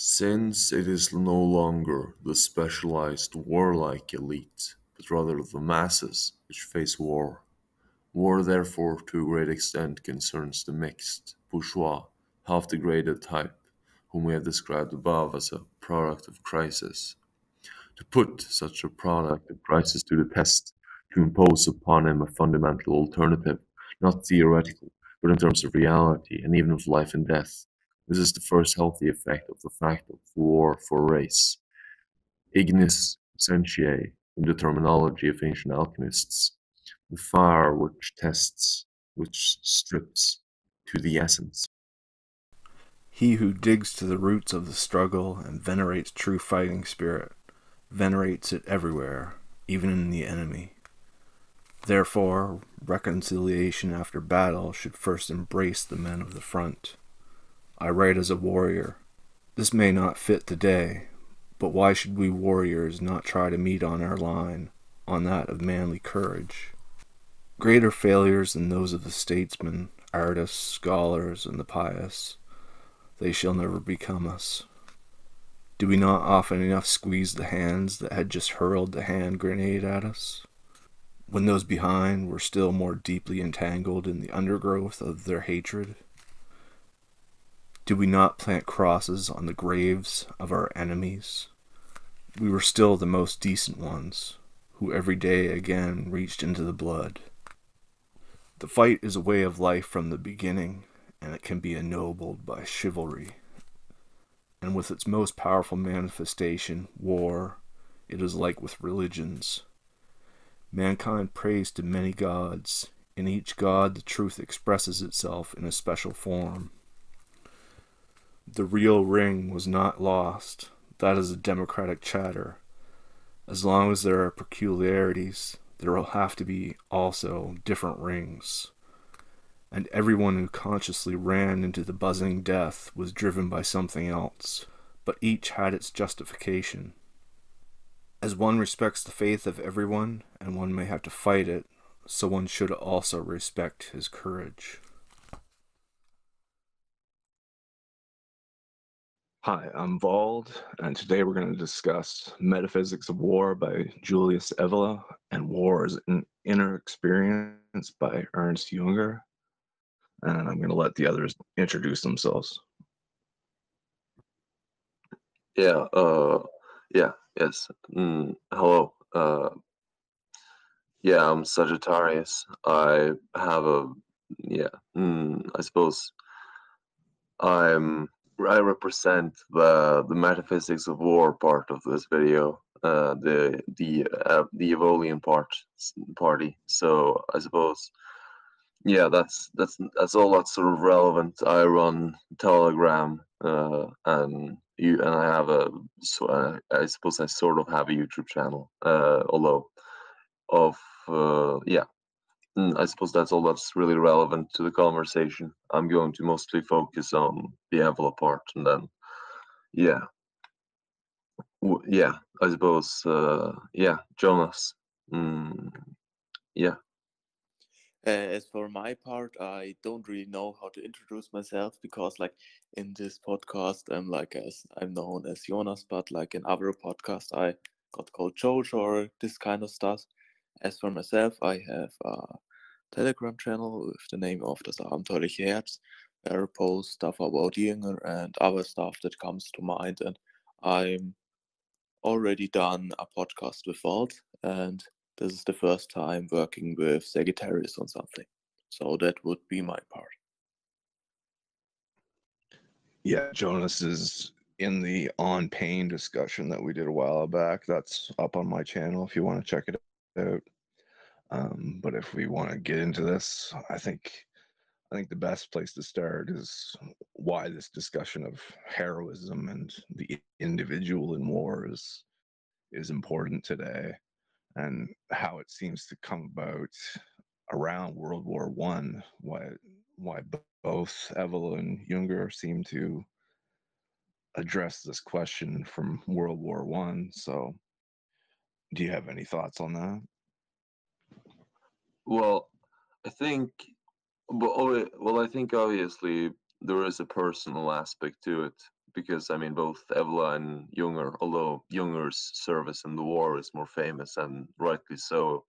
Since it is no longer the specialized warlike elite, but rather the masses which face war, war therefore to a great extent concerns the mixed, bourgeois, half-degraded type, whom we have described above as a product of crisis. To put such a product of crisis to the test, to impose upon him a fundamental alternative, not theoretical, but in terms of reality and even of life and death. This is the first healthy effect of the fact of war for race. Ignis essentiae, in the terminology of ancient alchemists, the fire which tests, which strips to the essence. He who digs to the roots of the struggle and venerates true fighting spirit, venerates it everywhere, even in the enemy. Therefore, reconciliation after battle should first embrace the men of the front. I write as a warrior. This may not fit today, but why should we warriors not try to meet on our line, on that of manly courage? Greater failures than those of the statesmen, artists, scholars, and the pious, they shall never become us. Do we not often enough squeeze the hands that had just hurled the hand grenade at us, when those behind were still more deeply entangled in the undergrowth of their hatred? Did we not plant crosses on the graves of our enemies? We were still the most decent ones, who every day again reached into the blood. The fight is a way of life from the beginning, and it can be ennobled by chivalry. And with its most powerful manifestation, war, it is like with religions. Mankind prays to many gods. In each god the truth expresses itself in a special form. The real ring was not lost. That is a democratic chatter. As long as there are peculiarities, there will have to be also different rings. And everyone who consciously ran into the buzzing death was driven by something else, but each had its justification. As one respects the faith of everyone, and one may have to fight it, so one should also respect his courage. Hi, I'm Wald, and today we're going to discuss Metaphysics of War by Julius Evola and War as an Inner Experience by Ernst Jünger. And I'm going to let the others introduce themselves. Yes. Hello. I'm Sagittarius. I have I suppose I represent the metaphysics of war part of this video, the Evolian party. So I suppose, that's all that's sort of relevant. I run Telegram, and I have I suppose I sort of have a YouTube channel, although of I suppose that's all that's really relevant to the conversation. I'm going to mostly focus on the envelope part, and then, yeah, I suppose, Jonas. Mm, yeah. As for my part, I don't really know how to introduce myself because, like, in this podcast, I'm known as Jonas, but like in other podcasts, I got called Jojo or this kind of stuff. As for myself, I have a Telegram channel with the name of das Abenteuerliche Herz, where I post stuff about Jünger and other stuff that comes to mind. And I'm already done a podcast with Wald, and this is the first time working with Sagittarius on something. So that would be my part. Yeah, Jonas is in the on pain discussion that we did a while back. That's up on my channel if you want to check it out. But if we want to get into this, I think the best place to start is why this discussion of heroism and the individual in war is important today, and how it seems to come about around World War One. Why both Evola and Jünger seem to address this question from World War One. So, do you have any thoughts on that? Well, I think, I think obviously there is a personal aspect to it because I mean both Evola and Jünger, although Jünger's service in the war is more famous and rightly so,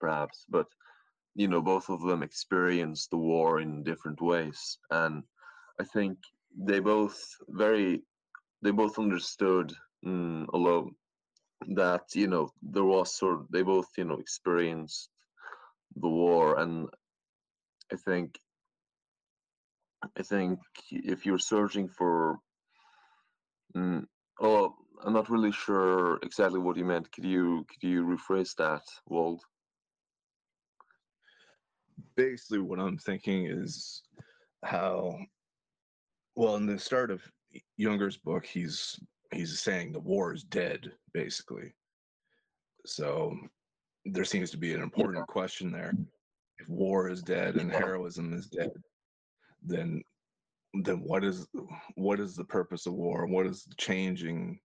perhaps, but both of them experienced the war in different ways, and I think they both understood, although that there was they both experienced the war, and I think if you're searching for, oh, I'm not really sure exactly what you meant. Could you rephrase that, Wald? Basically, what I'm thinking is how, well, in the start of Junger's book, he's saying the war is dead, basically. So there seems to be an important question there. If war is dead and heroism is dead, then what is the purpose of war? What is changing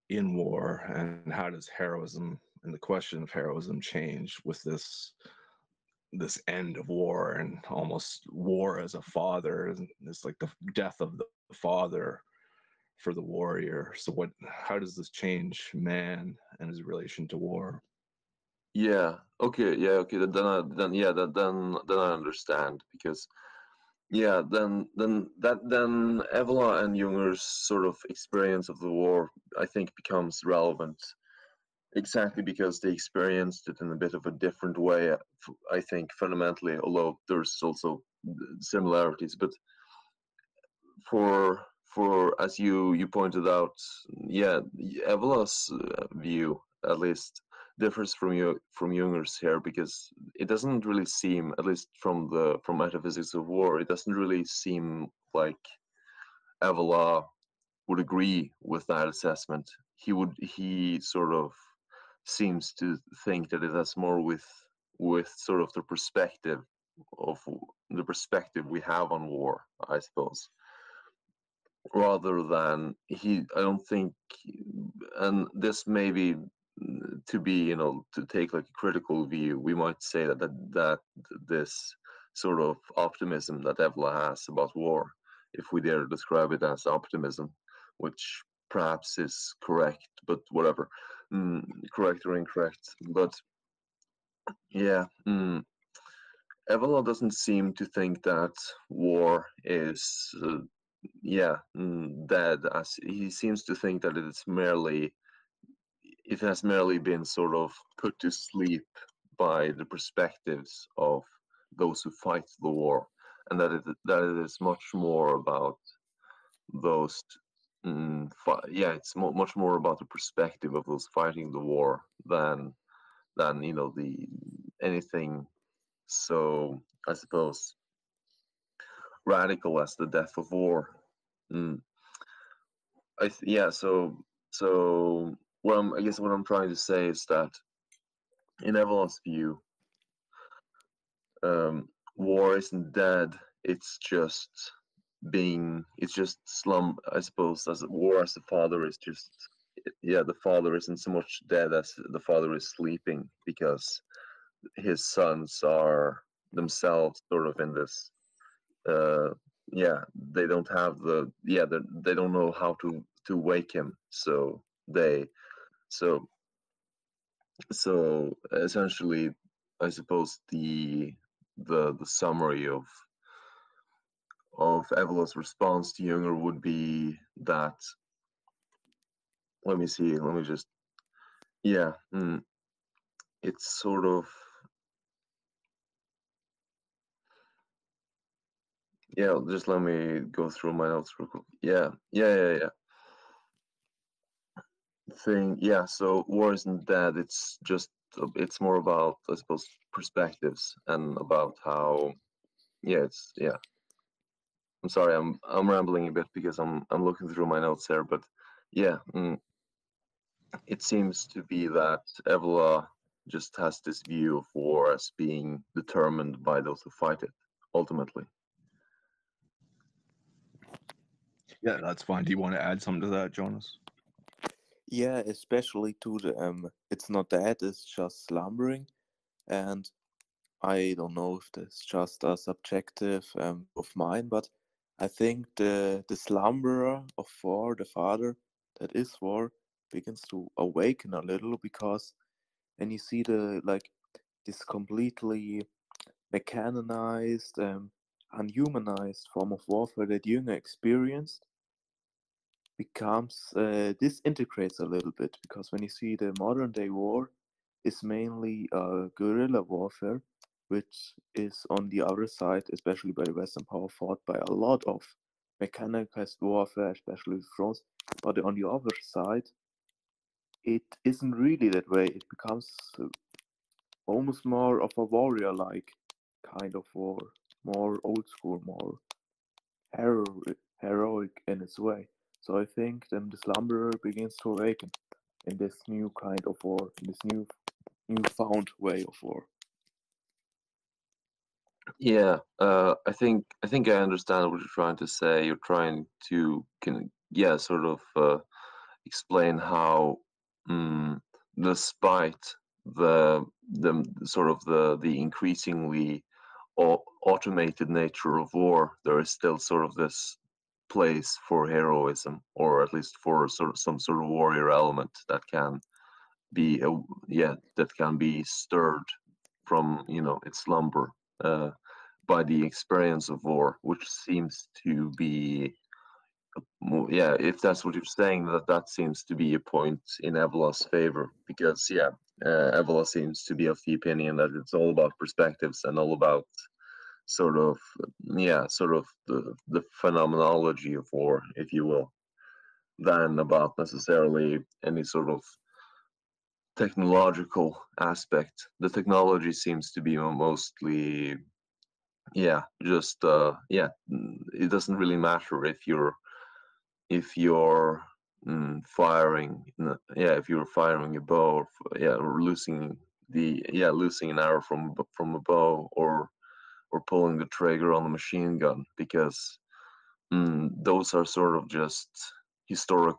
in war, and how does heroism and the question of heroism change with this end of war, and almost war as a father? It's like the death of the father for the warrior. So how does this change man and his relation to war? Yeah. Okay. Yeah. Okay. Then I understand, because then Evola and Junger's sort of experience of the war, I think, becomes relevant exactly because they experienced it in a bit of a different way. I think fundamentally, although there's also similarities, but for as you pointed out, yeah, Evola's view at least differs from Junger's here, because it doesn't really seem, at least from Metaphysics of War, it doesn't really seem like Evola would agree with that assessment. He sort of seems to think that it has more with sort of the perspective we have on war, I suppose, rather than I don't think, and this may be, to be, to take like a critical view, we might say that this sort of optimism that Evola has about war, if we dare describe it as optimism, which perhaps is correct, but whatever, correct or incorrect, but yeah, Evola doesn't seem to think that war is dead, as he seems to think that it has merely been sort of put to sleep by the perspectives of those who fight the war, and that it is much more about those. It's much more about the perspective of those fighting the war than the anything so, I suppose, radical as the death of war. So I guess what I'm trying to say is that in Evola's view, war isn't dead. It's just slum. I suppose as war as the father is just, the father isn't so much dead as the father is sleeping, because his sons are themselves sort of in this. They don't have they don't know how to wake him, so essentially, I suppose the summary of Evola's response to Jünger would be that, let me just, it's sort of, just let me go through my notes real quick. So war isn't dead. It's more about, I suppose, perspectives, and about how, I'm sorry, I'm rambling a bit because I'm looking through my notes here, but it seems to be that Evola just has this view of war as being determined by those who fight it, ultimately. Yeah, that's fine. Do you want to add something to that, Jonas? Yeah, especially to the it's not dead, it's just slumbering, and I don't know if that's just a subjective of mine, but I think the slumberer of war, the father that is war, begins to awaken a little, because when you see this completely mechanized, unhumanized form of warfare that Jünger experienced, disintegrates a little bit, because when you see the modern day war is mainly guerrilla warfare, which is on the other side, especially by the Western power, fought by a lot of mechanized warfare, especially with drones. But on the other side, it isn't really that way. It becomes almost more of a warrior-like kind of war, more old school, more heroic in its way. So I think then the slumberer begins to awaken in this new kind of war, in this newfound way of war. Yeah, I think I understand what you're trying to say. You're trying to sort of explain how, despite the sort of the increasingly automated nature of war, there is still sort of this place for heroism, or at least for sort of some sort of warrior element that can be that can be stirred from its slumber by the experience of war, which seems to be if that's what you're saying, that seems to be a point in Evola's favor, because Evola seems to be of the opinion that it's all about perspectives and all about sort of the phenomenology of war, if you will, than about necessarily any sort of technological aspect. The technology seems to be mostly just it doesn't really matter if you're firing if you're firing a bow, or losing an arrow from a bow, or pulling the trigger on the machine gun, because those are sort of just sort of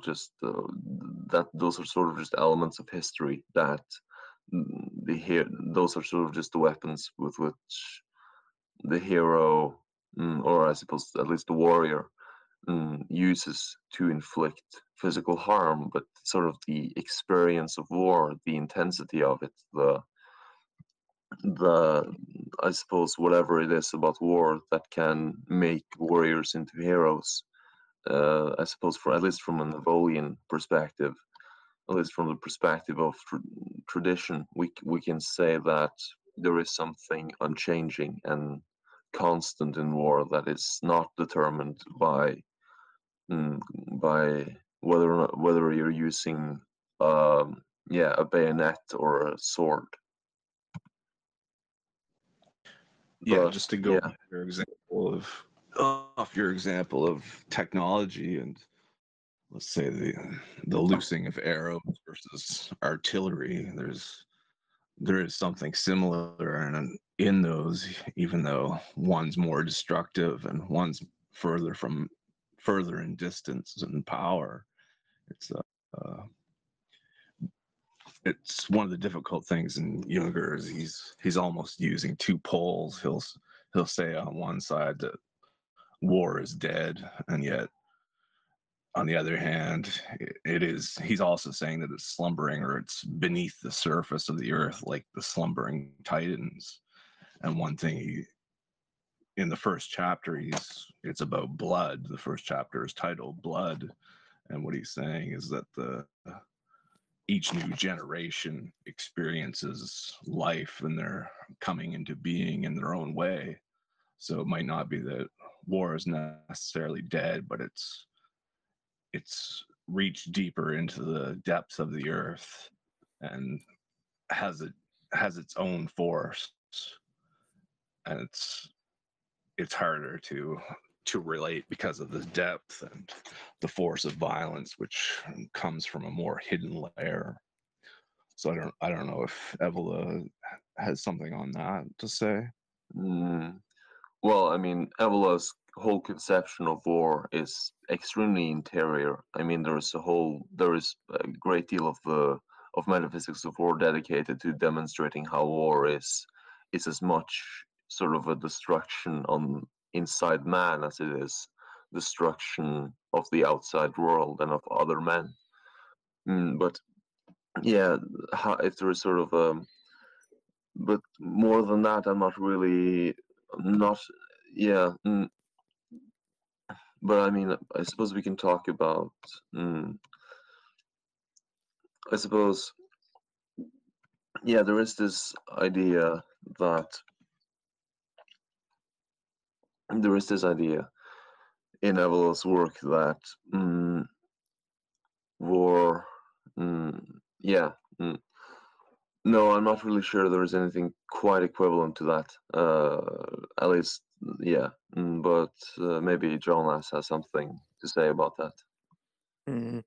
just that those are sort of just elements of history that those are sort of just the weapons with which the hero, or I suppose at least the warrior, uses to inflict physical harm. But sort of the experience of war, the intensity of it, the I suppose whatever it is about war that can make warriors into heroes, I suppose, for at least from an Evolian perspective, at least from the perspective of tradition, we can say that there is something unchanging and constant in war that is not determined by whether you're using a bayonet or a sword. Yeah, But just to go off your example of technology, and let's say the loosing of arrows versus artillery, there is something similar in those, even though one's more destructive and one's further in distance and power. It's one of the difficult things in Jünger is he's almost using two poles. He'll say on one side that war is dead, and yet on the other hand, he's also saying that it's slumbering, or it's beneath the surface of the earth, like the slumbering titans. And one thing in the first chapter, it's about blood. The first chapter is titled Blood. And what he's saying is that each new generation experiences life, and they're coming into being in their own way. So it might not be that war is necessarily dead, but it's reached deeper into the depths of the earth and has its own force, and it's harder to relate because of the depth and the force of violence, which comes from a more hidden layer. So I don't know if Evola has something on that to say. Well, I mean, Evola's whole conception of war is extremely interior. I mean, there is a great deal of metaphysics of war dedicated to demonstrating how war is as much sort of a destruction inside man as it is destruction of the outside world and of other men. But yeah, if there is sort of but more than that, I'm not really not yeah. But I mean, I suppose we can talk about. I suppose, yeah, there is this idea that there is this idea in Evola's work that war, yeah, no, I'm not really sure there is anything quite equivalent to that. At least, yeah, but maybe Jonas has something to say about that. Mm.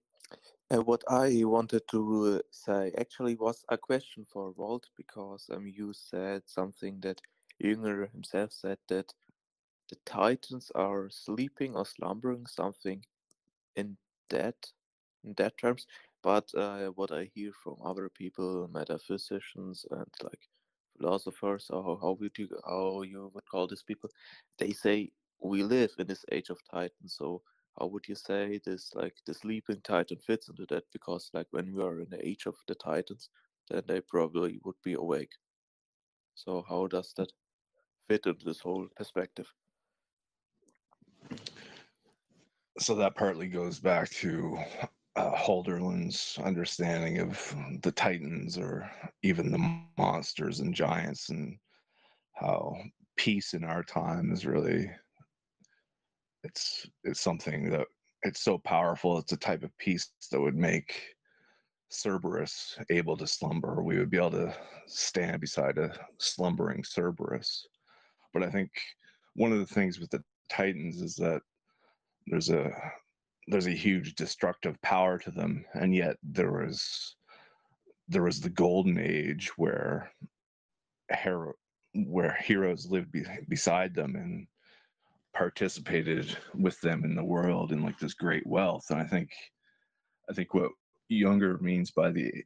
What I wanted to say actually was a question for Wald, because you said something that Jünger himself said, that the Titans are sleeping or slumbering, something in that in that terms. But what I hear from other people, metaphysicians and like philosophers, or how you would call these people, they say we live in this age of Titans. So how would you say this, like the sleeping Titan fits into that? Because like when we are in the age of the Titans, then they probably would be awake. So how does that fit into this whole perspective? So that partly goes back to Holderlin's understanding of the Titans, or even the monsters and giants, and how peace in our time is really it's something that it's so powerful. It's a type of peace that would make Cerberus able to slumber. We would be able to stand beside a slumbering Cerberus. But I think one of the things with the Titans is that there's a there's a huge destructive power to them, and yet there was the golden age where heroes lived beside them and participated with them in the world in like this great wealth. And I think what Younger means by the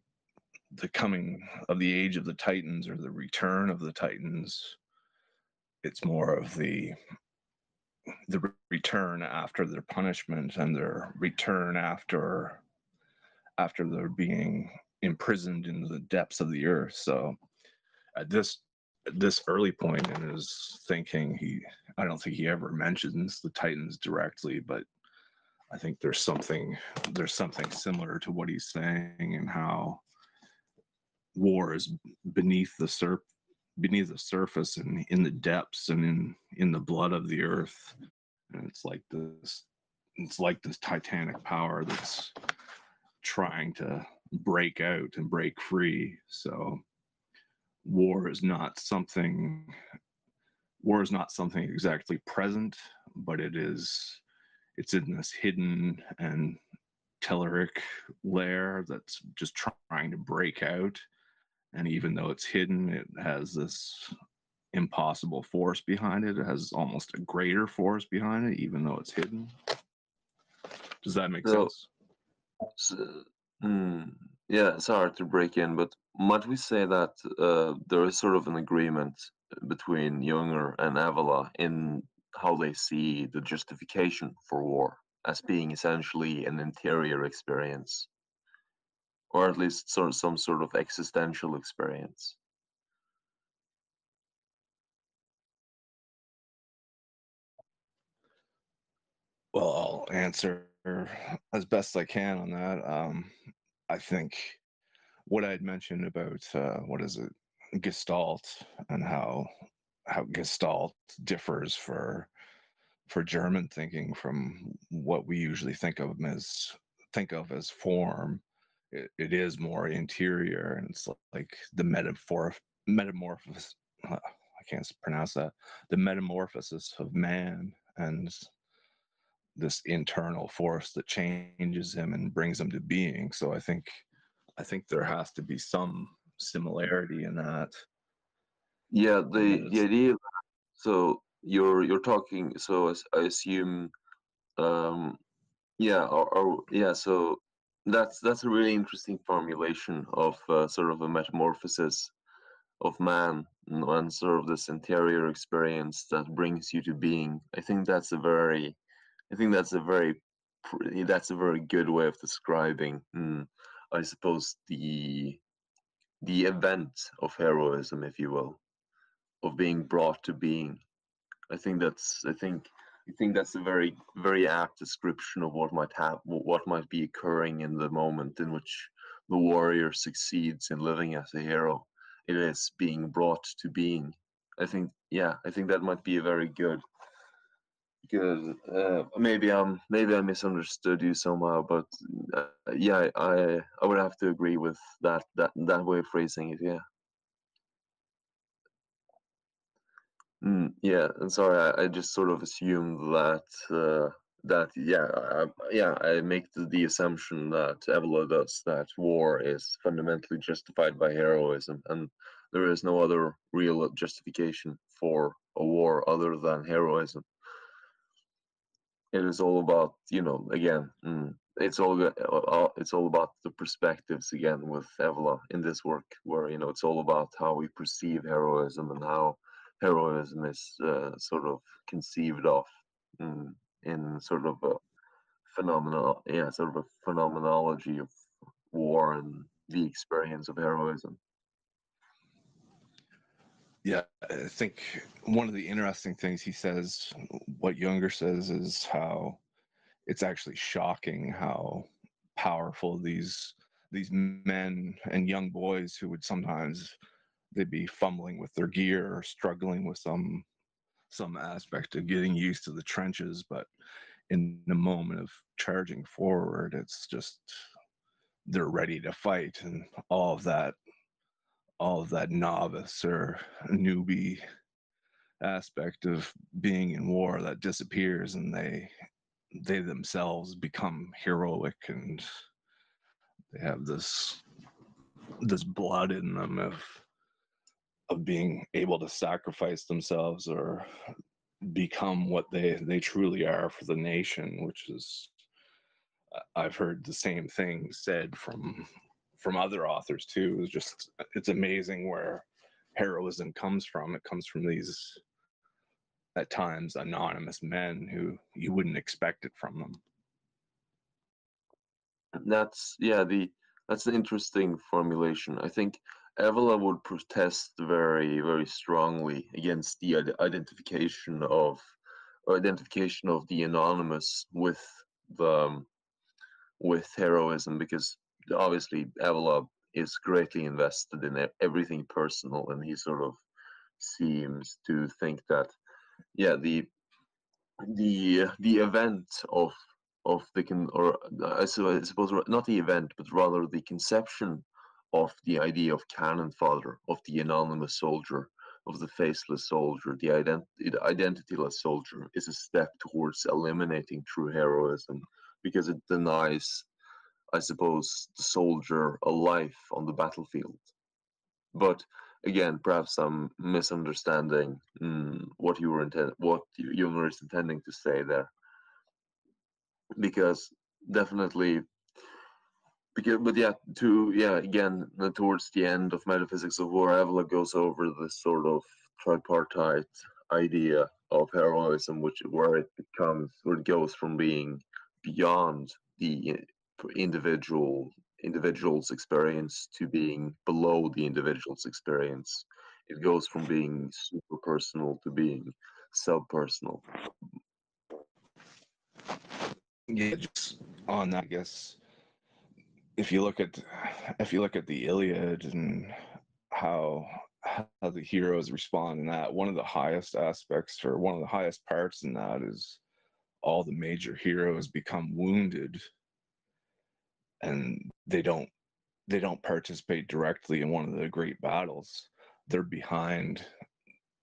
coming of the age of the Titans, or the return of the Titans, it's more of the return after their punishment, and their return after they're being imprisoned in the depths of the earth. So at this early point in his thinking, I don't think he ever mentions the Titans directly, but I think there's something similar to what he's saying, and how war is beneath the surface and in the depths and in the blood of the earth. And it's like this titanic power that's trying to break out and break free. So war is not something exactly present, but it's in this hidden and telluric layer that's just trying to break out. And even though it's hidden, it has this impossible force behind it. It has almost a greater force behind it, even though it's hidden. Does that make So, sense? so yeah, sorry to break in, but might we say that there is sort of an agreement between Junger and Evola in how they see the justification for war as being essentially an interior experience, or at least some sort of existential experience? Well, I'll answer as best I can on that. I think what I'd mentioned about what is it, Gestalt, and how Gestalt differs for German thinking from what we usually think of as form. It is more interior, and it's like the metamorphosis. I can't pronounce that. The metamorphosis of man, and this internal force that changes him and brings him to being. So I think there has to be some similarity in that. Yeah, And the idea. So you're talking. So I assume. Um, yeah, or yeah. So that's a really interesting formulation of sort of a metamorphosis of man and sort of this interior experience that brings you to being. I think that's a very good way of describing, I suppose, the event of heroism, if you will, of being brought to being. I think that's a very apt description of what might be occurring in the moment in which the warrior succeeds in living as a hero. It is being brought to being. I think that might be a very good. Maybe I misunderstood you somehow, but yeah, I would have to agree with that way of phrasing it. Yeah. Yeah, and sorry, I just sort of assumed that yeah, I make the assumption that Evola does, that war is fundamentally justified by heroism, and there is no other real justification for a war other than heroism. It is all about, again, it's all about the perspectives again with Evola in this work, where it's all about how we perceive heroism and how heroism is sort of conceived of, in sort of a sort of a phenomenology of war and the experience of heroism. Yeah, I think one of the interesting things he says, what Jünger says, is how it's actually shocking how powerful these men and young boys who would sometimes they'd be fumbling with their gear or struggling with some aspect of getting used to the trenches, but in the moment of charging forward, it's just they're ready to fight, and all of that novice or newbie aspect of being in war that disappears, and they themselves become heroic, and they have this blood in them of being able to sacrifice themselves or become what they truly are for the nation, which is, I've heard the same thing said from other authors too. It's amazing where heroism comes from. It comes from these at times anonymous men who you wouldn't expect it from them. That's an interesting formulation. I think Evola would protest very strongly against the identification of the anonymous the with heroism, because obviously Evola is greatly invested in everything personal, and he sort of seems to think that the event of the I suppose not the event, but rather the conception of the idea of cannon fodder, of the anonymous soldier, of the faceless soldier, the identityless soldier, is a step towards eliminating true heroism, because it denies, I suppose, the soldier a life on the battlefield. But again, perhaps I'm misunderstanding what Jung is intending to say there, because definitely, again, towards the end of Metaphysics of War, Evola goes over this sort of tripartite idea of heroism, where it goes from being beyond the individual's experience to being below the individual's experience. It goes from being super personal to being sub-personal. Yeah, just on that, I guess if you look at the Iliad and how the heroes respond in that, one of the highest aspects or one of the highest parts in that is all the major heroes become wounded, and they don't participate directly in one of the great battles. They're behind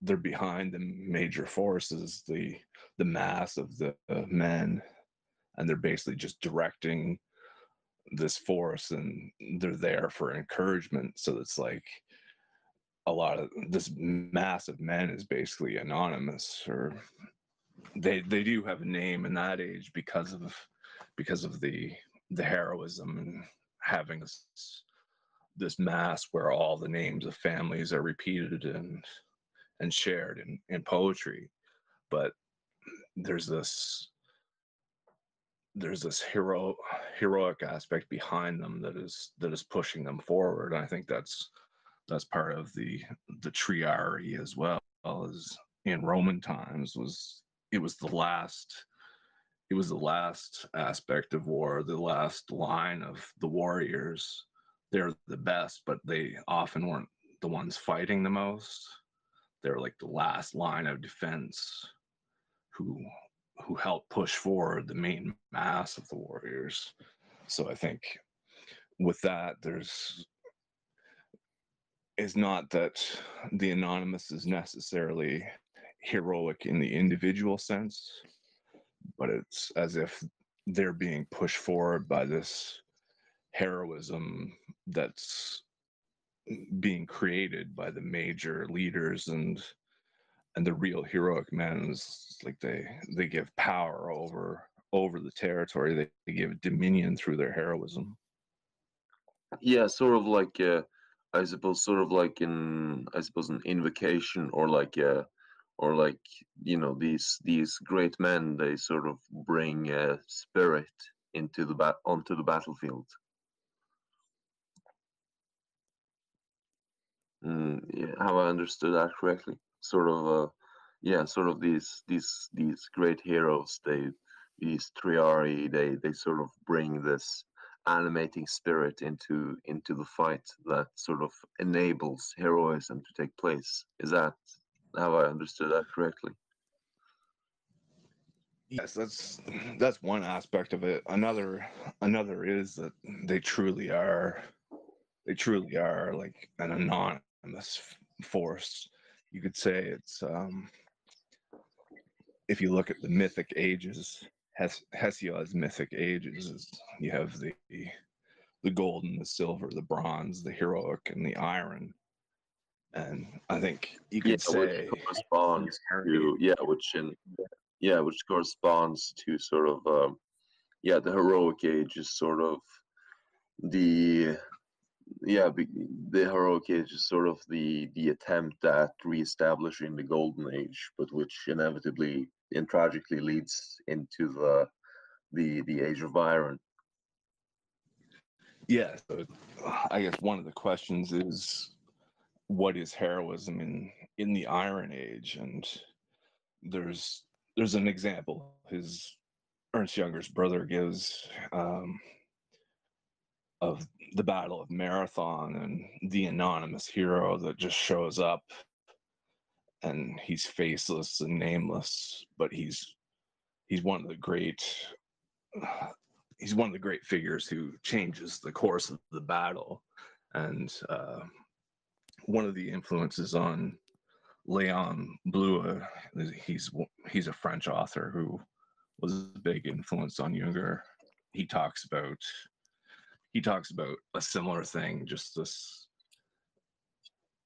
the major forces, the mass of the men, and they're basically just directing this force, and they're there for encouragement. So it's like a lot of this mass of men is basically anonymous, or they do have a name in that age because of the heroism and having this mass where all the names of families are repeated and shared in poetry, but there's this heroic aspect behind them that is pushing them forward. And I think that's part of the triary as well, as in Roman times. It was the last aspect of war, the last line of the warriors. They're the best, but they often weren't the ones fighting the most. They're like the last line of defense who help push forward the main mass of the warriors. So I think with that, it's not that the anonymous is necessarily heroic in the individual sense, but it's as if they're being pushed forward by this heroism that's being created by the major leaders, and the real heroic men is like they give power over the territory. They give dominion through their heroism. Yeah, sort of like I suppose, sort of like an invocation, or like these great men. They sort of bring spirit into onto the battlefield. Yeah, have I understood that correctly? Sort of, yeah, sort of these great heroes. These triari. They sort of bring this animating spirit into the fight that sort of enables heroism to take place. Is that, have I understood that correctly? Yes, that's one aspect of it. Another is that they truly are like an anonymous force. You could say it's if you look at the mythic ages, Hesiod's mythic ages, you have the gold and the silver, the bronze, the heroic, and the iron. And I think you could say which corresponds to which corresponds to sort of the heroic age is sort of the the heroic age is sort of the attempt at reestablishing the golden age, but which inevitably and tragically leads into the age of iron. Yeah, so I guess one of the questions is, what is heroism in the Iron Age? And there's an example Ernst Jünger's brother gives of the Battle of Marathon, and the anonymous hero that just shows up, and he's faceless and nameless, but he's one of the great figures who changes the course of the battle. And one of the influences on Léon Bleu, he's a French author who was a big influence on Jünger. He talks about a similar thing, just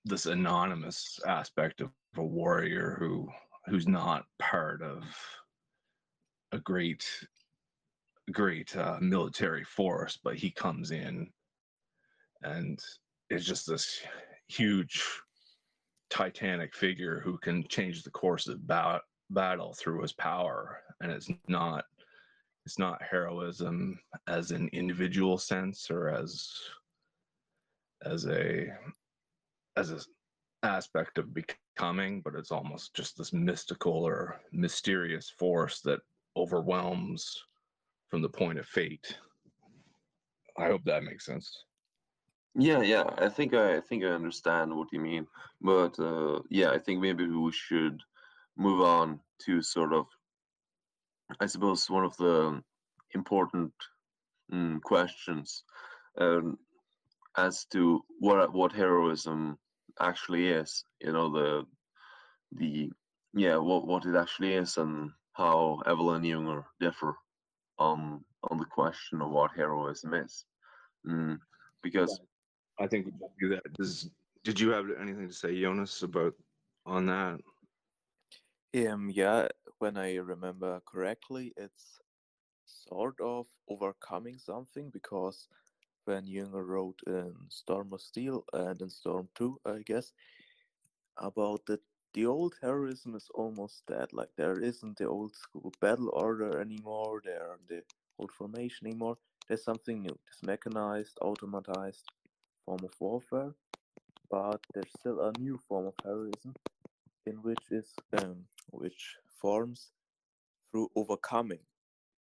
this anonymous aspect of a warrior who's not part of a great military force, but he comes in and is just this huge titanic figure who can change the course of battle through his power. And it's not heroism as an individual sense, or as a aspect of becoming, but it's almost just this mystical or mysterious force that overwhelms from the point of fate. I hope that makes sense. Yeah. I think I understand what you mean, but I think maybe we should move on to sort of, I suppose, one of the important questions as to what heroism actually is. You know, what it actually is, and how Evola and Jünger differ on the question of what heroism is. Because I think we should do that. Did you have anything to say, Jonas, about on that? Yeah, when I remember correctly, it's sort of overcoming something, because when Jünger wrote in Storm of Steel and in Storm 2, I guess, about that the old heroism is almost dead. Like there isn't the old school battle order anymore, there aren't the old formation anymore. There's something new, this mechanized, automatized form of warfare, but there's still a new form of heroism in which forms through overcoming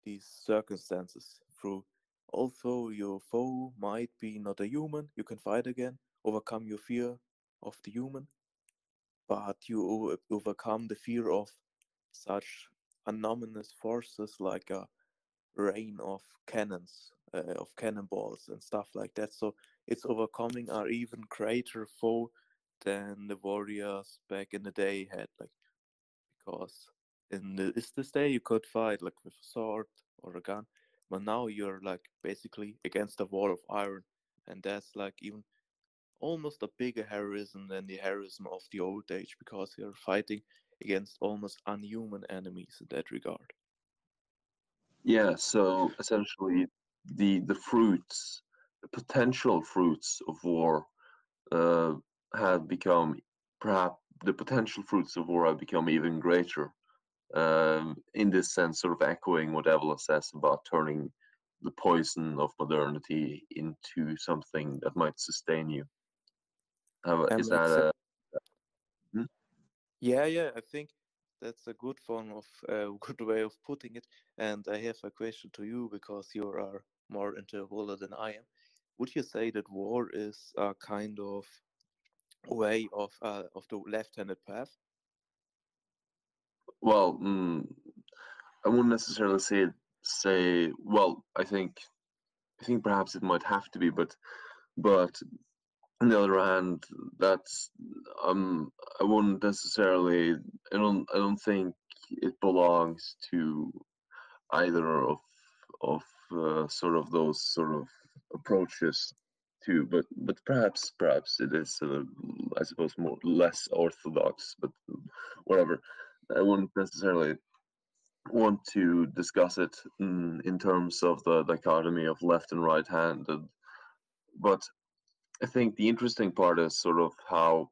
these circumstances. Through although your foe might be not a human, you can fight again, overcome your fear of the human, but you overcome the fear of such anomalous forces like a rain of cannons, of cannonballs and stuff like that. So it's overcoming our even greater foe than the warriors back in the day had, like, because this day you could fight like with a sword or a gun, but now you're like basically against a wall of iron, and that's like even almost a bigger heroism than the heroism of the old age, because you're fighting against almost unhuman enemies in that regard. Yeah, so essentially the fruits, the potential fruits of war uh, had become perhaps the potential fruits of war have become even greater. In this sense, sort of echoing what Evola says about turning the poison of modernity into something that might sustain you. Is that Makes sense. a hmm? Yeah, I think that's a good form of good way of putting it. And I have a question to you because you are more into Evola than I am. Would you say that war is a kind of way of the left-handed path? Well, I wouldn't necessarily say. Well, I think perhaps it might have to be, but on the other hand, that's I wouldn't necessarily. I don't think it belongs to either of sort of those sort of approaches too. But perhaps it is I suppose more less orthodox. But whatever, I wouldn't necessarily want to discuss it in terms of the dichotomy of left and right handed. But I think the interesting part is sort of how,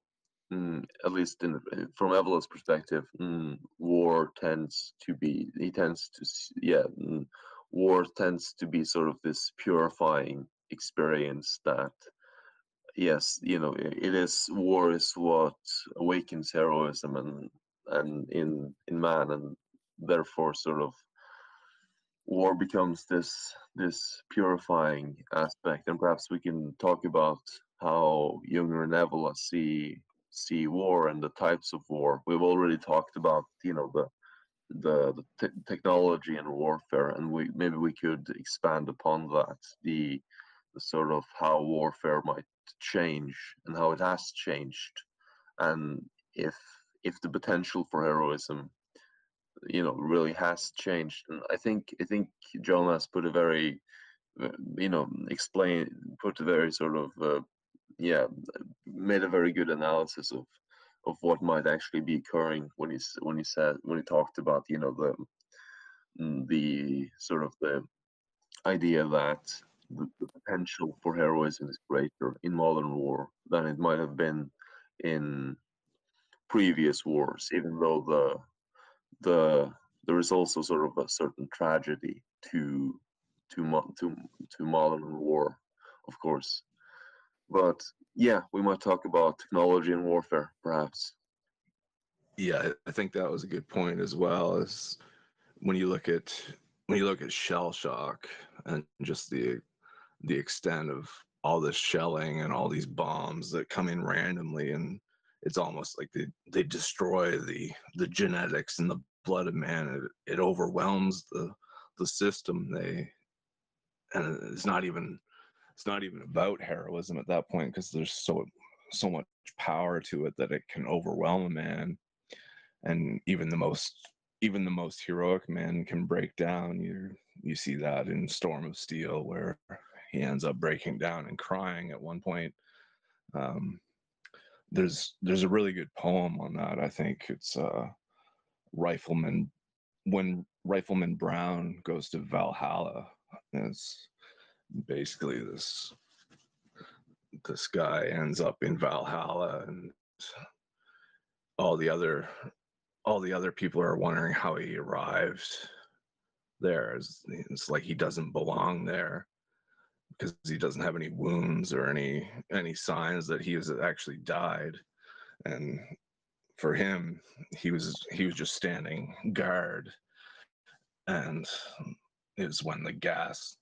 at least from Evola's perspective, war tends to be, he tends to, yeah, war tends to be sort of this purifying experience that, yes, it is, war is what awakens heroism and in man, and therefore sort of war becomes this purifying aspect. And perhaps we can talk about how Junger and Evola see war and the types of war. We've already talked about the technology and warfare, and maybe we could expand upon that, the sort of how warfare might change and how it has changed, and if the potential for heroism really has changed. And I think Jonas put a very explain put a very sort of yeah made a very good analysis of what might actually be occurring when he talked about the sort of the idea that the potential for heroism is greater in modern war than it might have been in previous wars, even though the there is also sort of a certain tragedy to modern war, of course. But yeah, we might talk about technology and warfare, perhaps. Yeah, I think that was a good point as well. As when you look at shell shock and just the extent of all this shelling and all these bombs that come in randomly, and it's almost like they destroy the genetics and the blood of man. It overwhelms the system. And it's not even about heroism at that point, because there's so much power to it that it can overwhelm a man. And even the most heroic man can break down. You see that in Storm of Steel, where he ends up breaking down and crying at one point. um, there's a really good poem on that. I think it's rifleman when Rifleman Brown goes to Valhalla. It's basically this guy ends up in Valhalla, and all the other people are wondering how he arrived there. It's like he doesn't belong there because he doesn't have any wounds or any signs that he has actually died. And for him, he was just standing guard, and it was when the gas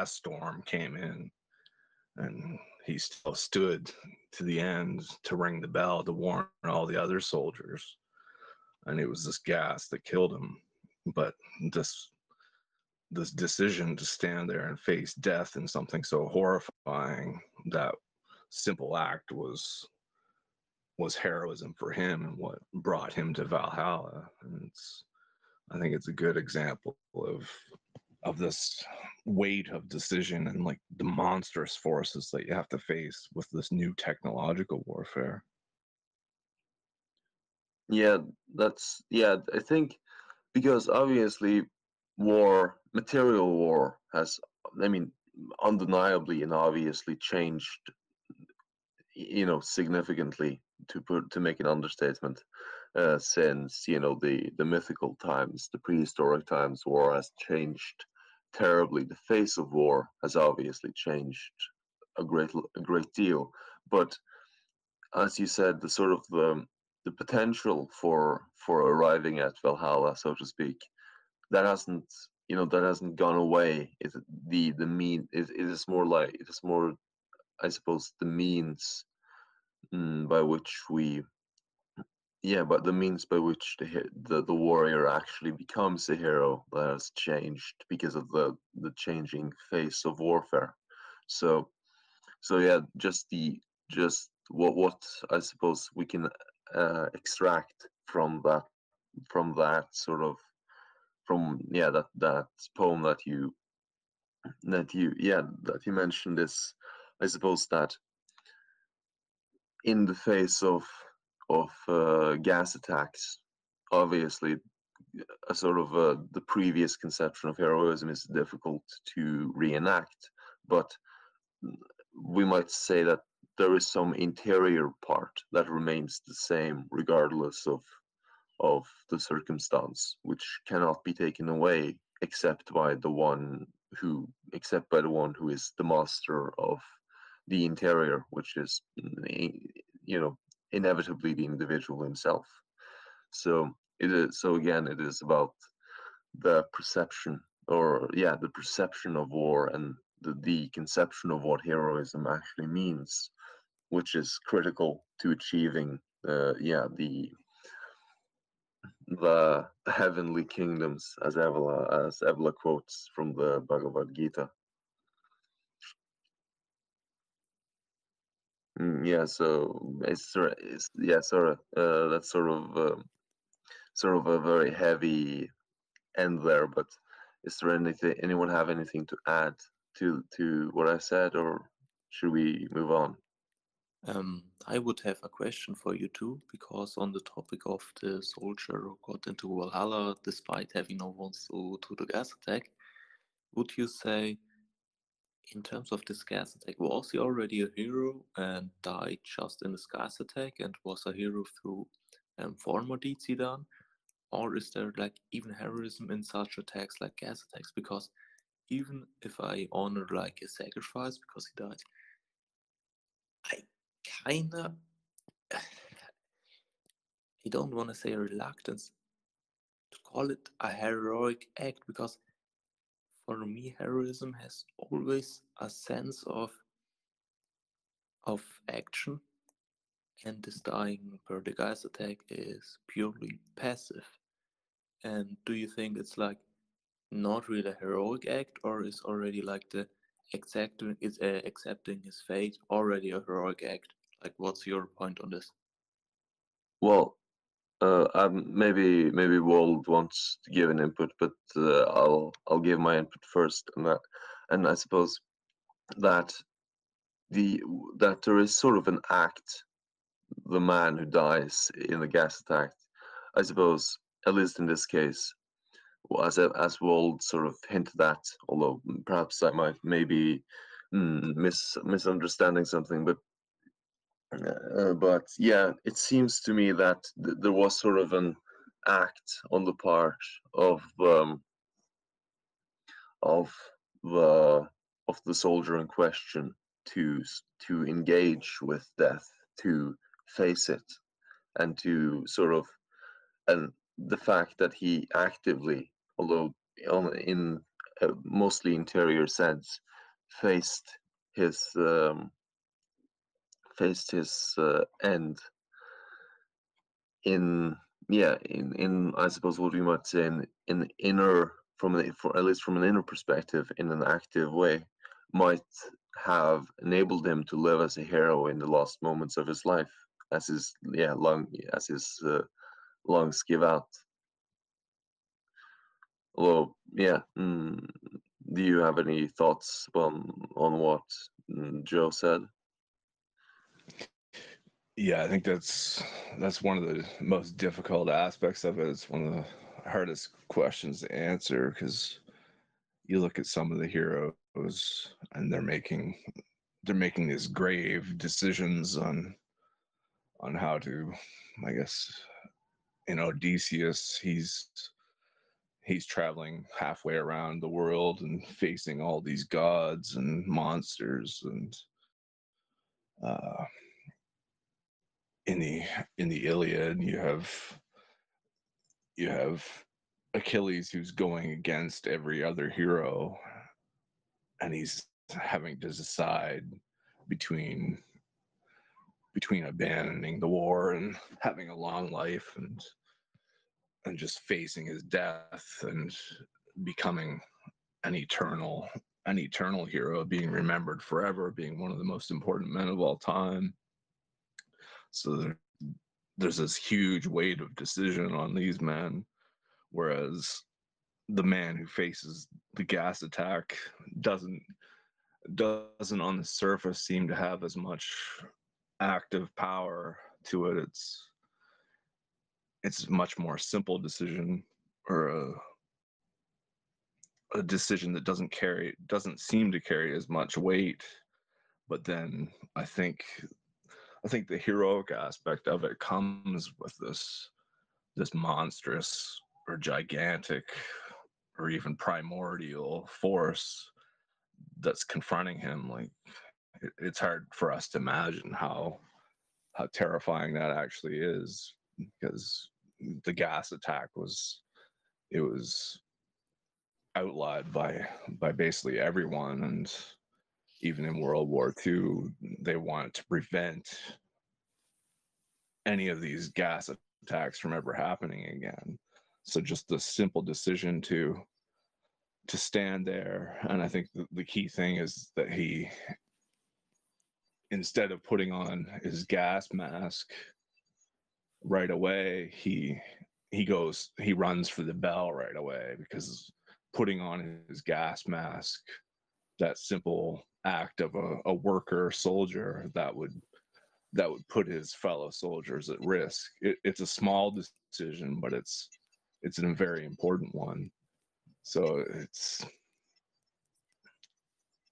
storm came in, and he still stood to the end to ring the bell to warn all the other soldiers. And it was this gas that killed him. But this decision to stand there and face death in something so horrifying, that simple act was heroism for him, and what brought him to Valhalla. And I think it's a good example of this weight of decision and like the monstrous forces that you have to face with this new technological warfare. Yeah, I think because obviously material war has, I mean, undeniably and obviously changed, significantly, to make an understatement, since, the mythical times, the prehistoric times. War has changed terribly. The face of war has obviously changed a great deal. But as you said, the potential for arriving at Valhalla, so to speak, that hasn't gone away. It is more, I suppose, the means by which but the means by which the warrior actually becomes a hero, that has changed because of the changing face of warfare. So yeah, just what I suppose we can extract from that sort of, that poem that you mentioned is, I suppose, that in the face of gas attacks, obviously a sort of the previous conception of heroism is difficult to reenact, but we might say that there is some interior part that remains the same regardless of the circumstance, which cannot be taken away except by the one who is the master of the interior, which is, inevitably the individual himself. So again, it is about the perception, the perception of war, and the conception of what heroism actually means, which is critical to achieving the heavenly kingdoms, as Evola quotes from the Bhagavad Gita. So that's sort of a very heavy end there. But is there anyone have anything to add to what I said, or should we move on? I would have a question for you too, because on the topic of the soldier who got into Valhalla despite having no ones to the gas attack, would you say, in terms of this gas attack, was he already a hero and died just in this gas attack and was a hero through former deeds he done? Or is there like even heroism in such attacks like gas attacks? Because even if I honor like a sacrifice because he died, I kinda, I don't want to say a reluctance to call it a heroic act, because for me heroism has always a sense of action, and this dying per the gas attack is purely passive. And do you think it's like not really a heroic act, or is already like the accepting his fate already a heroic act? Like, what's your point on this? Well, maybe Wald wants to give an input, but I'll give my input first, and I suppose that there is sort of an act, the man who dies in the gas attack, I suppose, at least in this case, as Wald sort of hinted at, although perhaps I might maybe misunderstanding something, but yeah, it seems to me that there was sort of an act on the part of the of the soldier in question to engage with death, to face it, and to sort of, and the fact that he actively, although in a mostly interior sense, faced his end in, yeah, in I suppose what we might say in inner, at least from an inner perspective, in an active way, might have enabled him to live as a hero in the last moments of his life, as his lungs give out. Although, yeah, do you have any thoughts on what Joe said? Yeah, I think that's one of the most difficult aspects of it. It's one of the hardest questions to answer, because you look at some of the heroes and they're making these grave decisions on how to, I guess, Odysseus, he's traveling halfway around the world and facing all these gods and monsters, and uh, in the Iliad, you have Achilles, who's going against every other hero, and he's having to decide between abandoning the war and having a long life, and just facing his death and becoming an eternal hero, being remembered forever, being one of the most important men of all time. So there's this huge weight of decision on these men, whereas the man who faces the gas attack doesn't on the surface seem to have as much active power to it. It's a much more simple decision, or a decision that doesn't seem to carry as much weight. But then I think the heroic aspect of it comes with this monstrous or gigantic or even primordial force that's confronting him. Like, it's hard for us to imagine how terrifying that actually is, because the gas attack was outlawed by basically everyone, and even in World War II, they wanted to prevent any of these gas attacks from ever happening again. So just the simple decision to stand there, and I think the key thing is that he, instead of putting on his gas mask right away, he runs for the bell right away, because putting on his gas mask, that simple act of a worker soldier, that would put his fellow soldiers at risk. It's a small decision, but it's a very important one. So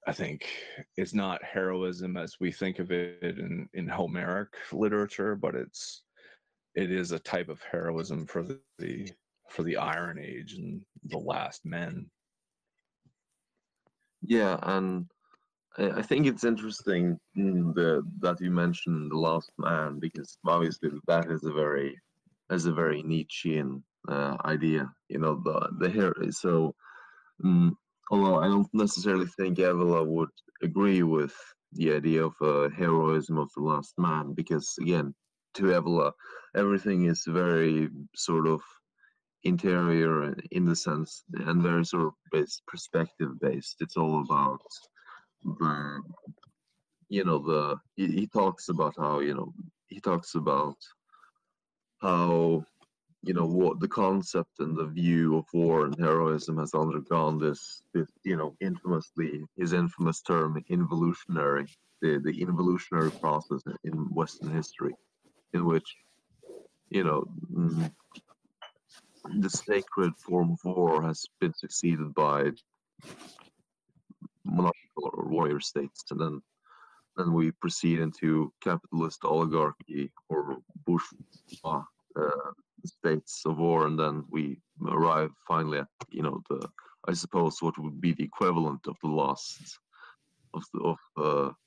I think it's not heroism as we think of it in Homeric literature, but it is a type of heroism for the Iron Age and the last men. Yeah, and I think it's interesting that you mentioned the last man, because obviously that is a very Nietzschean idea. The hero. So, although I don't necessarily think Evola would agree with the idea of heroism of the last man, because again, to Evola, everything is very sort of interior in the sense, and very sort of perspective based. It's all about the he talks about how what the concept and the view of war and heroism has undergone this his infamous term involutionary, the involutionary process in Western history, in which the sacred form of war has been succeeded by monarchical or warrior states, and then we proceed into capitalist oligarchy or bourgeois states of war, and then we arrive finally at the I suppose what would be the equivalent of the last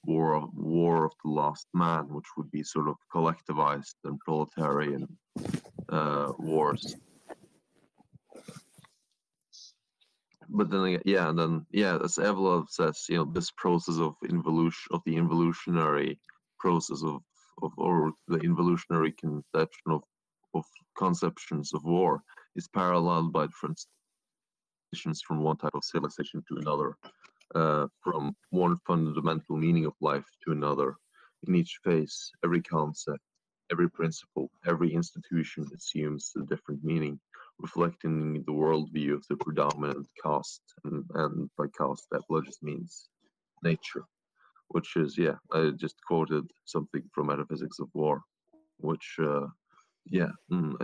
war of the last man, which would be sort of collectivized and proletarian wars. But then as Evola says, this process of the involutionary process or the involutionary conception of conceptions of war is paralleled by transitions from one type of civilization to another, from one fundamental meaning of life to another. In each phase, every concept, every principle, every institution assumes a different meaning, reflecting the worldview of the predominant caste, and by caste that just means nature, which is I just quoted something from Metaphysics of War, which I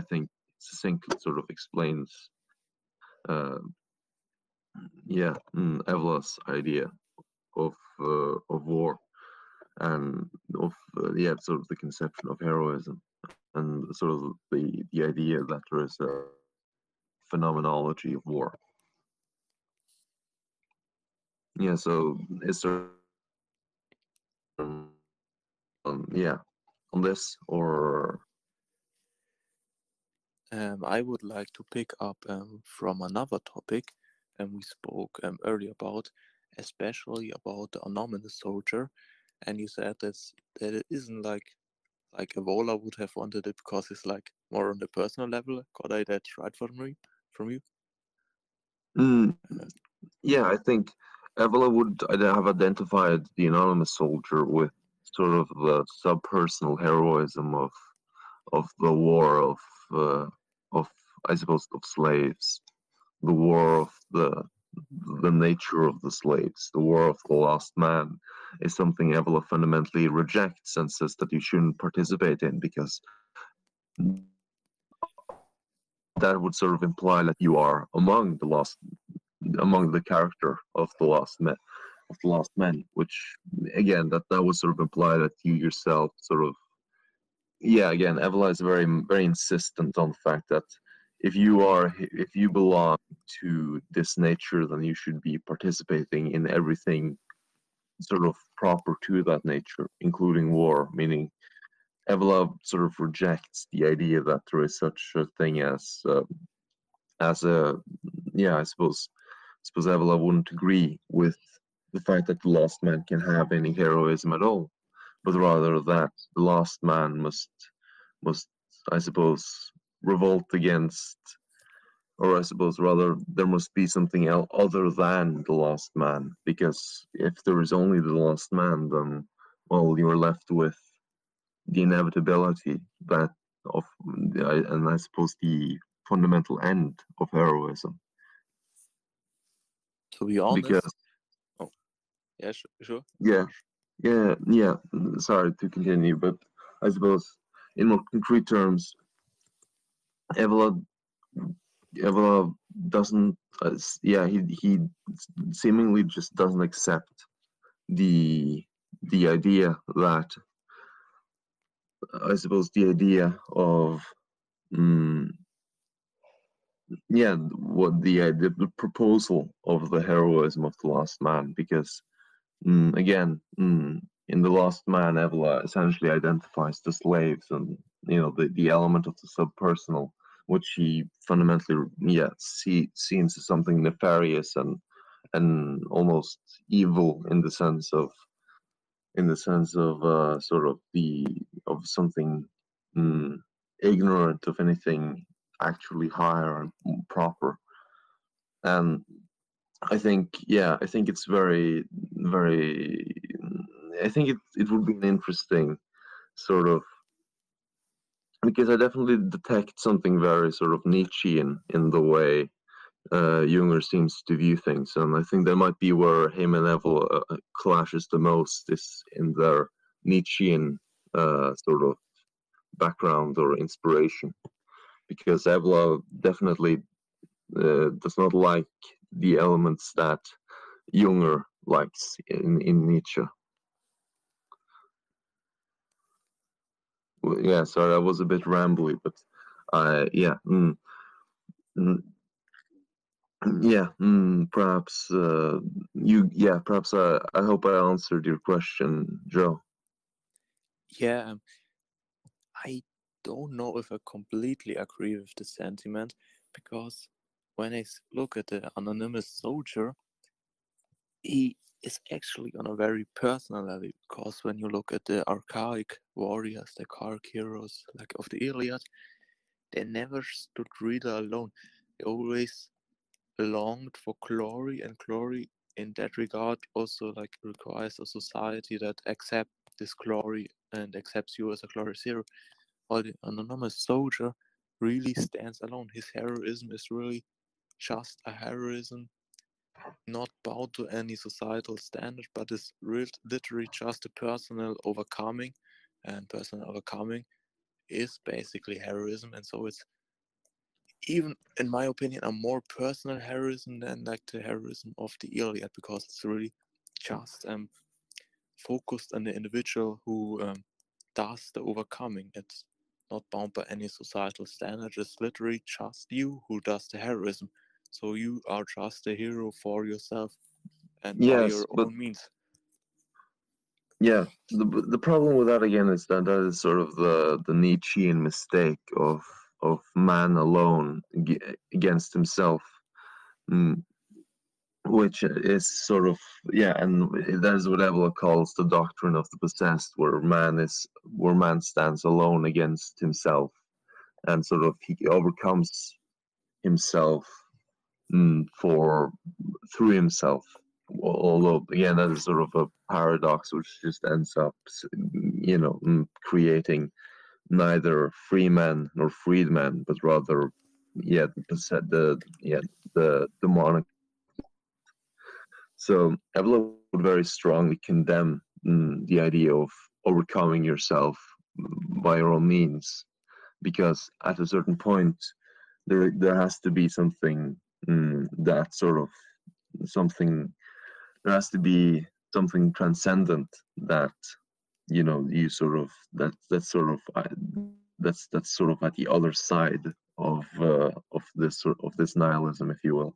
think succinctly sort of explains Evola's idea of war and of sort of the conception of heroism and sort of the idea that there is a phenomenology of war. Yeah, so is there on this or I would like to pick up from another topic we spoke earlier about, especially about the anonymous soldier, and you said that it isn't like Evola would have wanted it because it's like more on the personal level. Got I that right from you? I think Evola would have identified the anonymous soldier with sort of the subpersonal heroism of the war of I suppose of slaves, the war of the nature of the slaves, the war of the lost man, is something Evola fundamentally rejects and says that you shouldn't participate in, because that would sort of imply that you are among the character of the lost men, which again that would sort of imply that you yourself sort of again Evola is very very insistent on the fact that if you belong to this nature, then you should be participating in everything sort of proper to that nature, including war, meaning Evola sort of rejects the idea that there is such a thing as a I suppose Evola wouldn't agree with the fact that the lost man can have any heroism at all, but rather that the lost man must I suppose revolt against, or I suppose rather there must be something else other than the lost man, because if there is only the lost man, then you're left with the inevitability that of and I suppose the fundamental end of heroism. To be honest, because sure. Sorry to continue, but I suppose in more concrete terms, Evola doesn't he seemingly just doesn't accept the idea that I suppose the idea of what the proposal of the heroism of the lost man, because again in the lost man Evola essentially identifies the slaves and the element of the subpersonal, which he fundamentally sees as something nefarious and almost evil in the sense of sort of of something ignorant of anything actually higher and proper. And I think it's very very I think it would be an interesting sort of, because I definitely detect something very sort of Nietzschean in the way Jünger seems to view things, and I think that might be where him and Evola clashes the most, is in their Nietzschean sort of background or inspiration. because Evola definitely does not like the elements that Jünger likes in Nietzsche. Well, yeah, sorry, I was a bit rambly, but yeah, yeah, perhaps perhaps I hope I answered your question, Joe. Yeah, I don't know if I completely agree with the sentiment, because when I look at the anonymous soldier, he is actually on a very personal level, because when you look at the archaic warriors, the archaic heroes like of the Iliad, they never stood really alone. They always longed for glory, and glory in that regard also like requires a society that accepts this glory and accepts you as a glorious hero. While the anonymous soldier really stands alone. His heroism is really just a heroism not bound to any societal standard, but is literally just a personal overcoming, and personal overcoming is basically heroism. And so it's, even in my opinion, a more personal heroism than like the heroism of the Iliad, because it's really just focused on the individual who does the overcoming. It's not bound by any societal standard. It's literally just you who does the heroism. So you are just a hero for yourself and by Yes, your but own means. yeah, the problem with that again is that that is sort of the Nietzschean mistake of man alone against himself, mm, which is sort of, yeah, and that is what Evola calls the doctrine of the possessed, where man stands alone against himself, and sort of he overcomes himself for through himself. Although again, that is sort of a paradox, which just ends up, creating neither free men nor freedmen, but rather, the demonic. So Evola would very strongly condemn the idea of overcoming yourself by your own means, because at a certain point there has to be something that sort of something there has to be something transcendent that you sort of that's sort of that's sort of at the other side of this nihilism, if you will.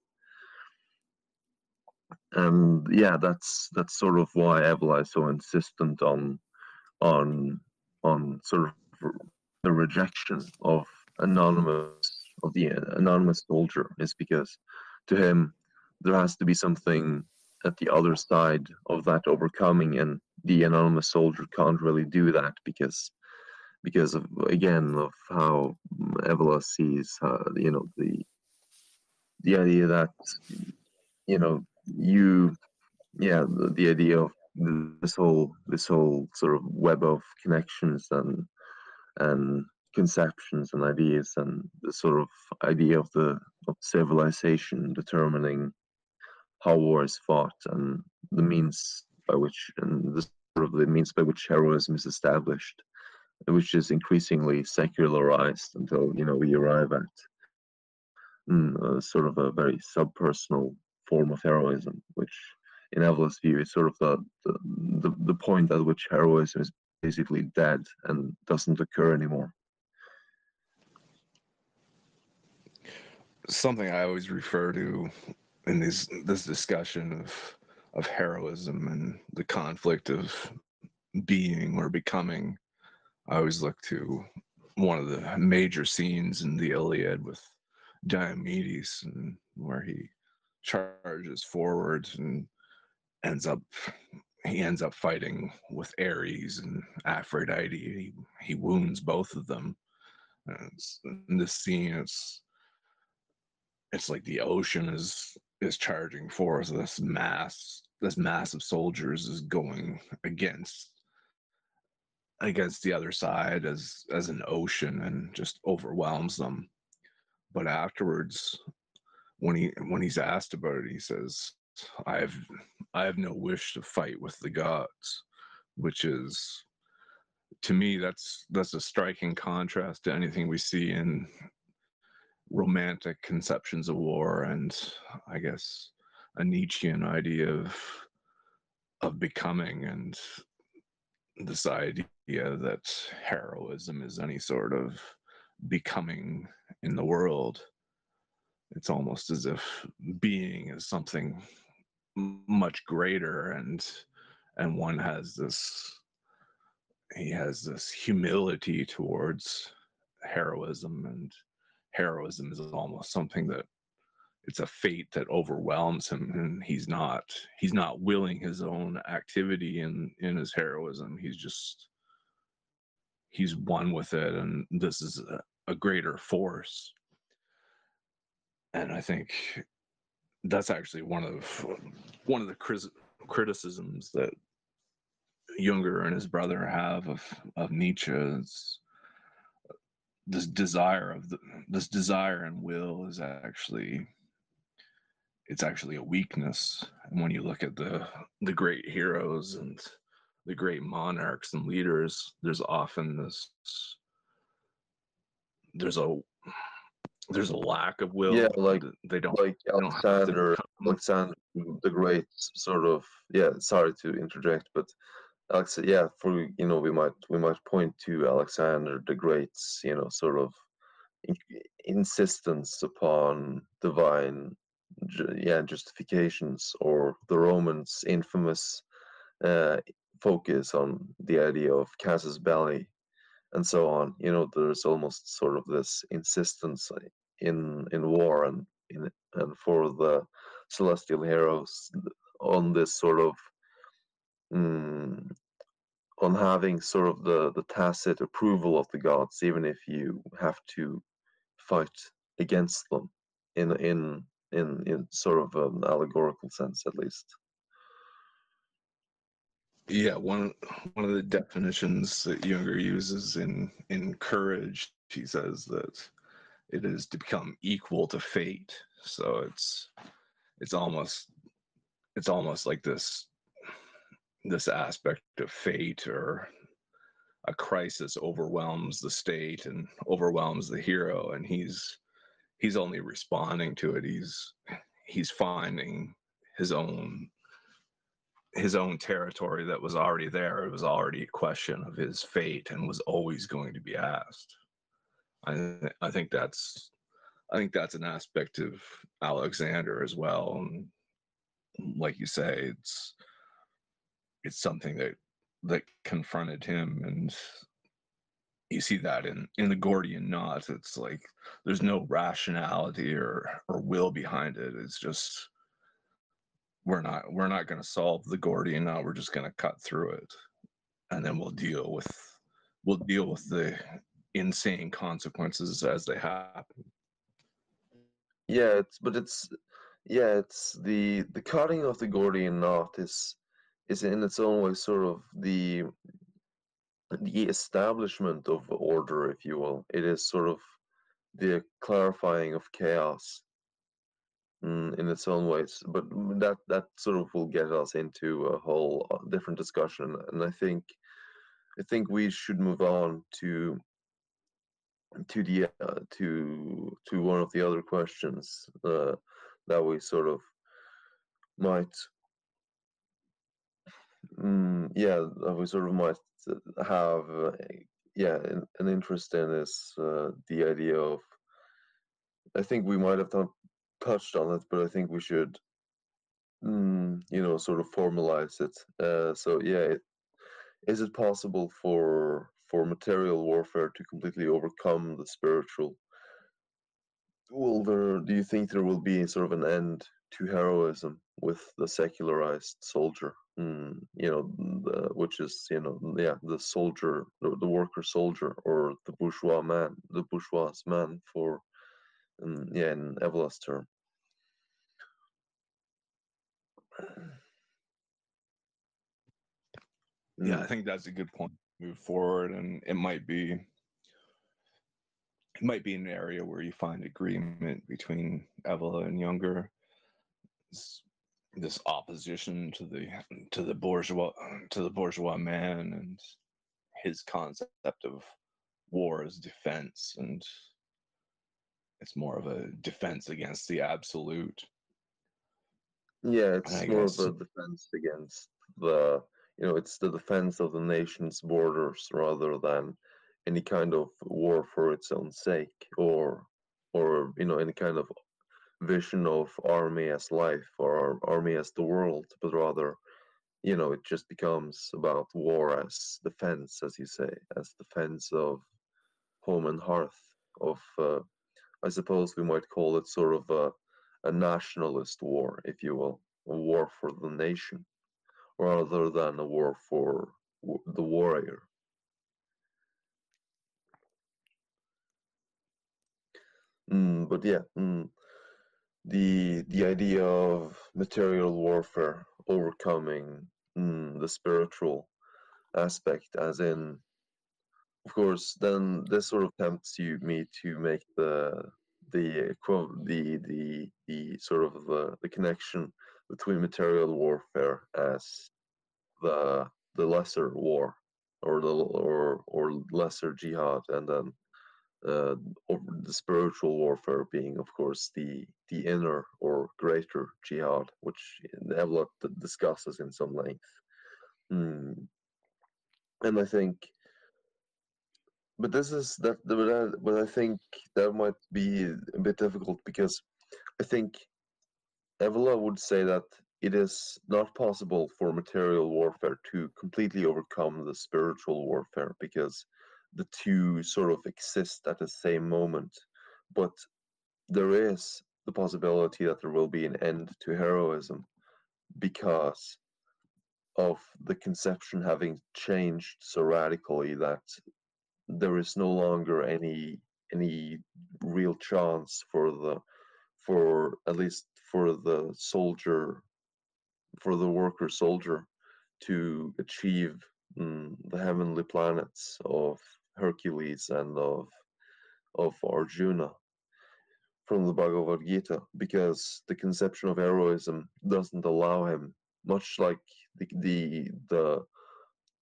And yeah, that's sort of why Evola is so insistent on sort of the rejection of the anonymous soldier, is because to him there has to be something at the other side of that overcoming, and the anonymous soldier can't really do that because of, again, of how Evola sees the idea that you the idea of this whole sort of web of connections and conceptions and ideas, and the sort of idea of civilization determining how war is fought, and the means by which and the sort of the means by which heroism is established, which is increasingly secularized until we arrive at sort of a very subpersonal form of heroism, which in Evola's view is sort of the point at which heroism is basically dead and doesn't occur anymore. Something I always refer to in this discussion of heroism and the conflict of being or becoming, I always look to one of the major scenes in the Iliad with Diomedes, and where he charges forward and ends up fighting with Ares and Aphrodite. He wounds both of them. And in this scene, it's like the ocean is charging forth. This mass of soldiers is going against the other side as an ocean, and just overwhelms them. But afterwards, when he's asked about it, he says, I have no wish to fight with the gods," which is, to me, that's a striking contrast to anything we see in romantic conceptions of war, and I guess a Nietzschean idea of becoming, and this idea that heroism is any sort of becoming in the world. It's almost as if being is something much greater, and one has this he has this humility towards heroism, and heroism is almost something that it's a fate that overwhelms him, and he's not willing his own activity in his heroism. He's one with it, and this is a greater force. And I think that's actually one of the criticisms that Jünger and his brother have of Nietzsche. Is this desire and will is actually a weakness. And when you look at the great heroes and the great monarchs and leaders, there's often there's a lack of will. Yeah, like they don't Alexander the Great, sort of. Yeah, sorry to interject, but yeah, for we might point to Alexander the Great's sort of insistence upon divine justifications, or the Romans' infamous focus on the idea of casus belli and so on. There's almost sort of this insistence in war and for the celestial heroes on this sort of on having sort of the tacit approval of the gods, even if you have to fight against them in sort of an allegorical sense, at least. Yeah, one of the definitions that Jünger uses in courage, he says that it is to become equal to fate. So it's almost like this aspect of fate, or a crisis overwhelms the state and overwhelms the hero, and he's only responding to it. He's finding his own territory that was already there. It was already a question of his fate and was always going to be asked. I think that's an aspect of Alexander as well. And like you say, it's something that confronted him, and you see that in the Gordian knot. It's like there's no rationality or will behind it. It's just we're not going to solve the Gordian knot. We're just going to cut through it, and then we'll deal with the insane consequences as they happen. Yeah, it's the cutting of the Gordian knot is in its own way sort of the establishment of order, if you will. It is sort of the clarifying of chaos in its own ways, but that sort of will get us into a whole different discussion. And I think we should move on to the to one of the other questions that we sort of might we sort of might have an interest in, is the idea of, I think we might have touched on it, but I think we should sort of formalize it. So yeah, is it possible for material warfare to completely overcome the spiritual? Do you think there will be sort of an end to heroism with the secularized soldier? Which is the soldier, the worker soldier, or the bourgeois man, for in Evola's term. Yeah, I think that's a good point to move forward, and it might be an area where you find agreement between Evola and Jünger. This opposition to the bourgeois man, and his concept of war as defense, and it's more of a defense against the absolute. Yeah, And I it's more of guess a defense against the, it's the defense of the nation's borders rather than any kind of war for its own sake, or any kind of vision of army as life or army as the world, but rather, it just becomes about war as defense, as you say, as defense of home and hearth, of I suppose we might call it sort of a nationalist war, if you will, a war for the nation, rather than a war for the warrior. But yeah, the idea of material warfare overcoming the spiritual aspect, as in, of course, then this sort of tempts me to make the sort of the connection between material warfare as the lesser war, or lesser jihad, and then uh, the spiritual warfare being, of course, the inner or greater jihad, which Evola discusses in some length. And I think, but this is that, but I think that might be a bit difficult, because I think Evola would say that it is not possible for material warfare to completely overcome the spiritual warfare, because the two sort of exist at the same moment. But there is the possibility that there will be an end to heroism, because of the conception having changed so radically that there is no longer any real chance for at least for the soldier, for the worker soldier, to achieve the heavenly planets of Hercules and of Arjuna from the Bhagavad Gita, because the conception of heroism doesn't allow him, much like the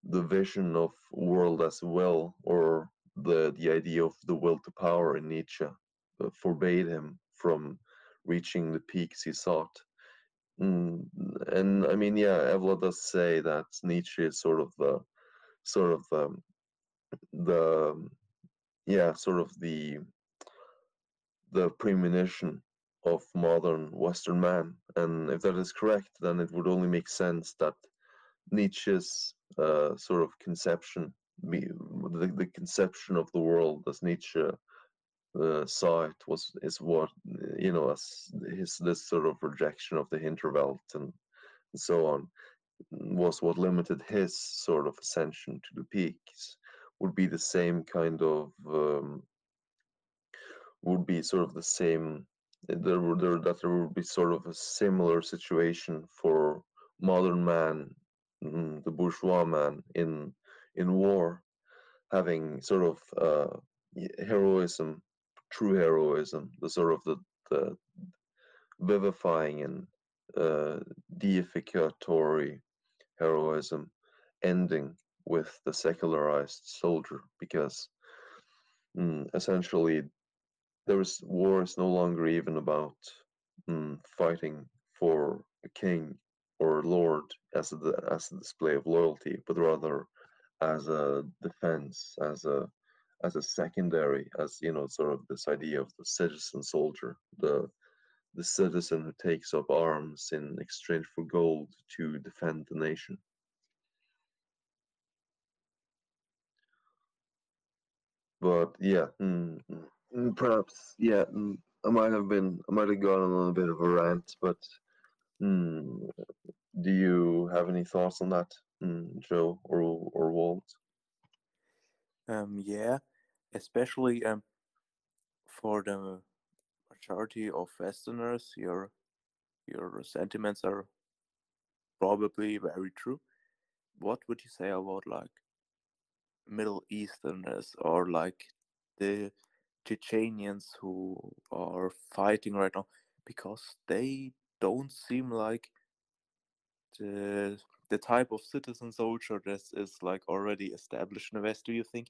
vision of world as will, or the idea of the will to power in Nietzsche, forbade him from reaching the peaks he sought. And I mean, yeah, Evola does say that Nietzsche is sort of the yeah, sort of the premonition of modern Western man. And if that is correct, then it would only make sense that Nietzsche's sort of conception, the conception of the world as Nietzsche saw it, is what, as his this sort of rejection of the Hinterwelt and so on, was what limited his sort of ascension to the peaks. Would be the same kind of would be sort of the same. That there would be sort of a similar situation for modern man, the bourgeois man in war, having sort of heroism, true heroism, the sort of the vivifying and deificatory heroism, ending with the secularized soldier, because essentially war is no longer even about fighting for a king or a lord as a display of loyalty, but rather as a defense, as a secondary, as sort of this idea of the citizen soldier, the citizen who takes up arms in exchange for gold to defend the nation. But yeah, perhaps, yeah, I might have gone on a bit of a rant, but do you have any thoughts on that, Joe or Walt? Yeah, especially for the majority of Westerners, your sentiments are probably very true. What would you say about like Middle Easterners, or like the Chechenians who are fighting right now? Because they don't seem like the type of citizen soldier that is like already established in the West. Do you think?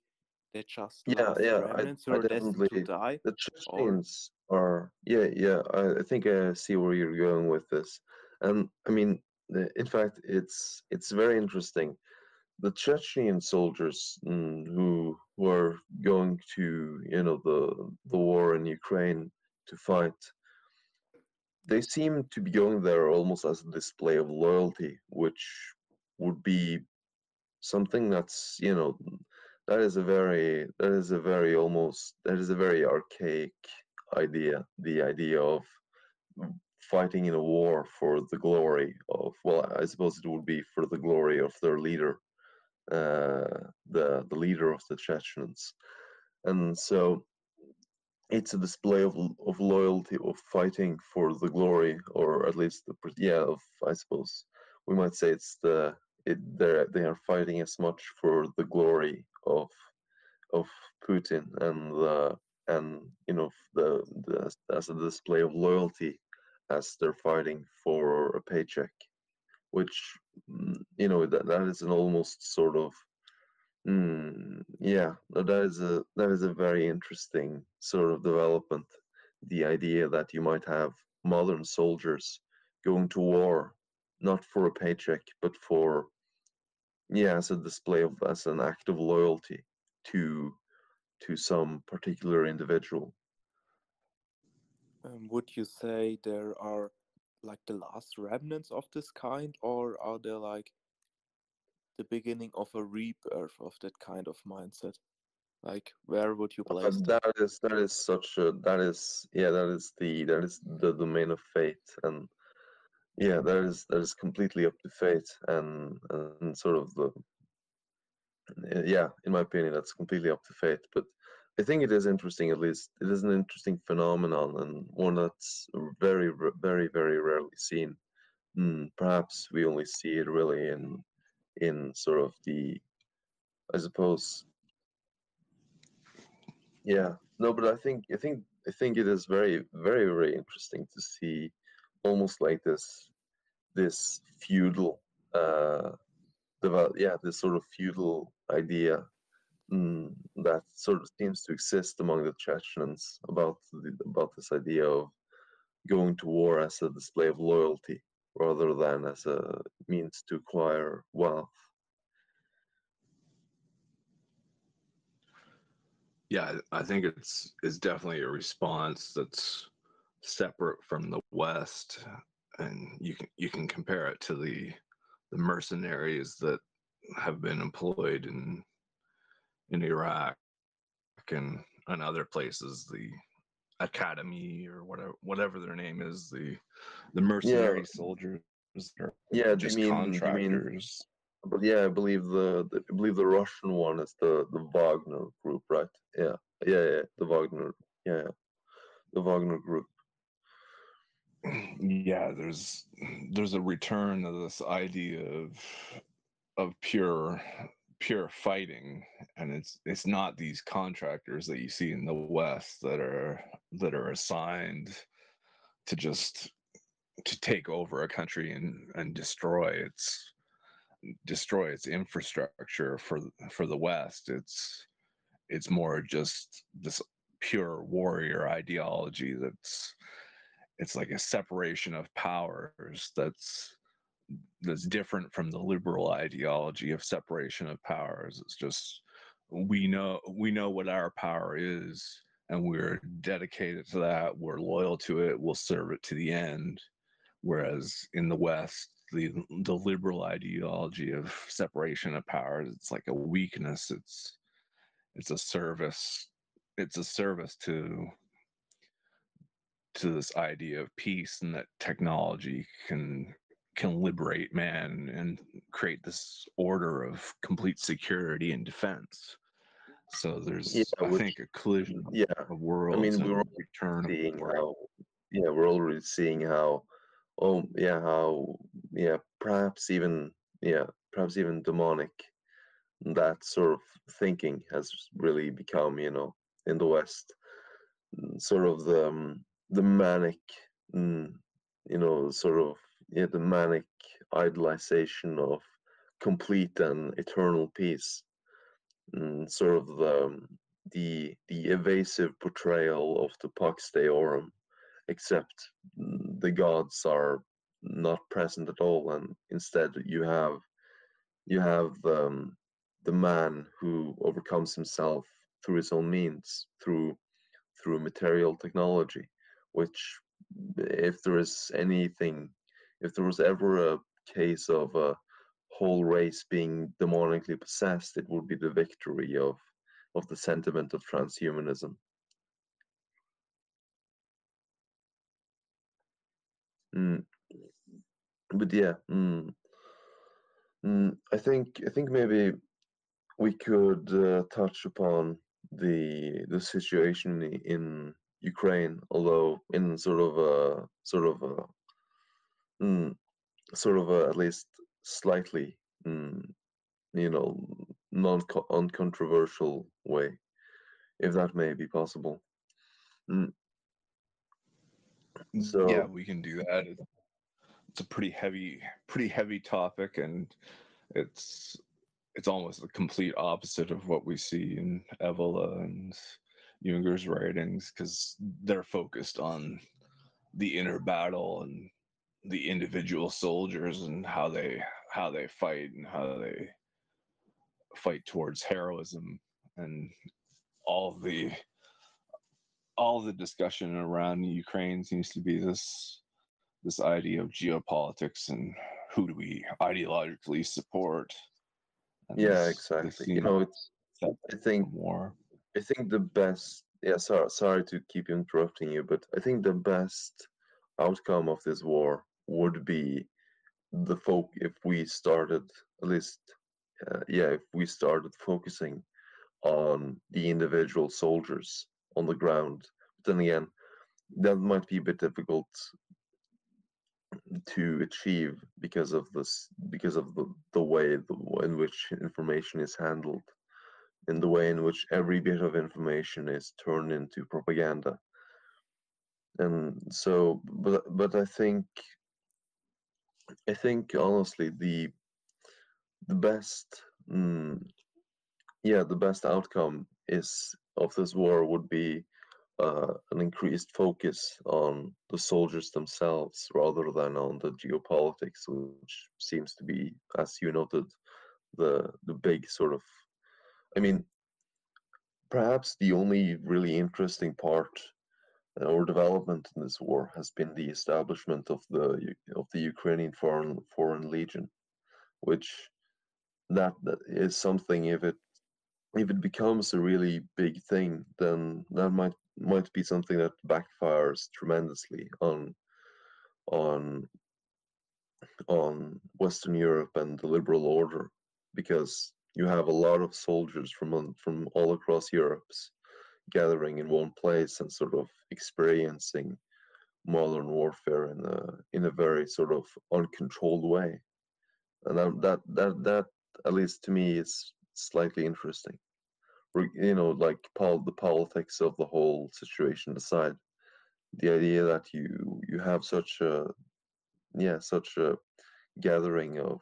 They're just Yeah, last yeah, remnants who I are destined to definitely. die? The Or Chechens are, yeah, yeah. I think I see where you're going with this, and I mean, in fact, it's very interesting. The Chechen soldiers who are going to, the war in Ukraine to fight, they seem to be going there almost as a display of loyalty, which would be something that's, that is a very archaic idea, the idea of fighting in a war for the glory of, well, I suppose it would be for the glory of their leader, the leader of the Chechens. And so it's a display of loyalty, of fighting for the glory, or at least of, I suppose we might say they are fighting as much for the glory of Putin, and as a display of loyalty, as they're fighting for a paycheck, which that is an almost sort of yeah, no, that is a very interesting sort of development. The idea that you might have modern soldiers going to war not for a paycheck, but for, as a display of, as an act of loyalty to some particular individual. would you say there are like the last remnants of this kind, or are there like the beginning of a rebirth of that kind of mindset? Like, where would you place them? That is the domain of fate, and yeah, that is completely up to fate, and sort of in my opinion, that's completely up to fate. But I think it is interesting. At least it is an interesting phenomenon, and one that's very, very rarely seen. Perhaps we only see it really in sort of I suppose, yeah. No, but I think it is very, very, very interesting to see almost like this feudal this sort of feudal idea that sort of seems to exist among the Chechens about this idea of going to war as a display of loyalty rather than as a means to acquire wealth. Yeah, I think it's definitely a response that's separate from the West, and you can compare it to the mercenaries that have been employed in Iraq and other places, the academy or whatever their name is, the Yeah, mercenary soldiers are yeah. just Do you mean? contractors. But yeah, I believe the Russian one is the Wagner group, right? Yeah, yeah, yeah. The Wagner, yeah, the Wagner group. Yeah, there's a return of this idea of pure fighting, and it's not these contractors that you see in the West that are assigned to just to take over a country and destroy its infrastructure for the West. It's more just this pure warrior ideology it's like a separation of powers that's different from the liberal ideology of separation of powers. It's just we know what our power is, and we're dedicated to that. We're loyal to it. We'll serve it to the end. Whereas in the West, the liberal ideology of separation of powers, it's like a weakness. It's a service. It's a service to this idea of peace, and that technology can liberate man and create this order of complete security and defense. So Yeah, there's, I which think, a collision yeah. of I worlds mean, and return of seeing war. how we're already seeing how how perhaps even demonic that sort of thinking has really become, in the West, sort of the manic, mm, sort of the manic idolization of complete and eternal peace. sort of the evasive portrayal of the Pax Deorum, except the gods are not present at all, and instead you have the man who overcomes himself through his own means, through material technology, which, if there is anything, if there was ever a case of a whole race being demonically possessed, it would be the victory of the sentiment of transhumanism. Mm. But yeah, I think maybe we could touch upon the situation in Ukraine, although in mm, at least slightly, mm, you know, non-uncontroversial way, if that may be possible. Mm, Yeah, So we can do that. It's a pretty heavy topic, and it's it's almost the complete opposite of what we see in Evola and Junger's writings, because they're focused on the inner battle and the individual soldiers and how they fight and how they fight towards heroism, and all the all the discussion around Ukraine seems to be this idea of geopolitics and who do we ideologically support, and yeah, this exactly. seems set I think from war. I think the best. Yeah, sorry to keep interrupting you, but I think the best outcome of this war would be if we started, at least, if we started focusing on the individual soldiers on the ground. But then again, that might be a bit difficult to achieve because of the way in which information is handled, in the way in which every bit of information is turned into propaganda. And so, but I think honestly the best, the best outcome is of this war would be an increased focus on the soldiers themselves rather than on the geopolitics, which seems to be, as you noted, the big sort of. I mean, perhaps the only really interesting part or development in this war has been the establishment of the Ukrainian foreign legion, which that is something. If it becomes a really big thing, then that might be something that backfires tremendously on on Western Europe and the liberal order, because you have a lot of soldiers from all across Europe gathering in one place and sort of experiencing modern warfare in a very sort of uncontrolled way, and that at least to me is slightly interesting. Like the politics of the whole situation aside, the idea that you have such a gathering of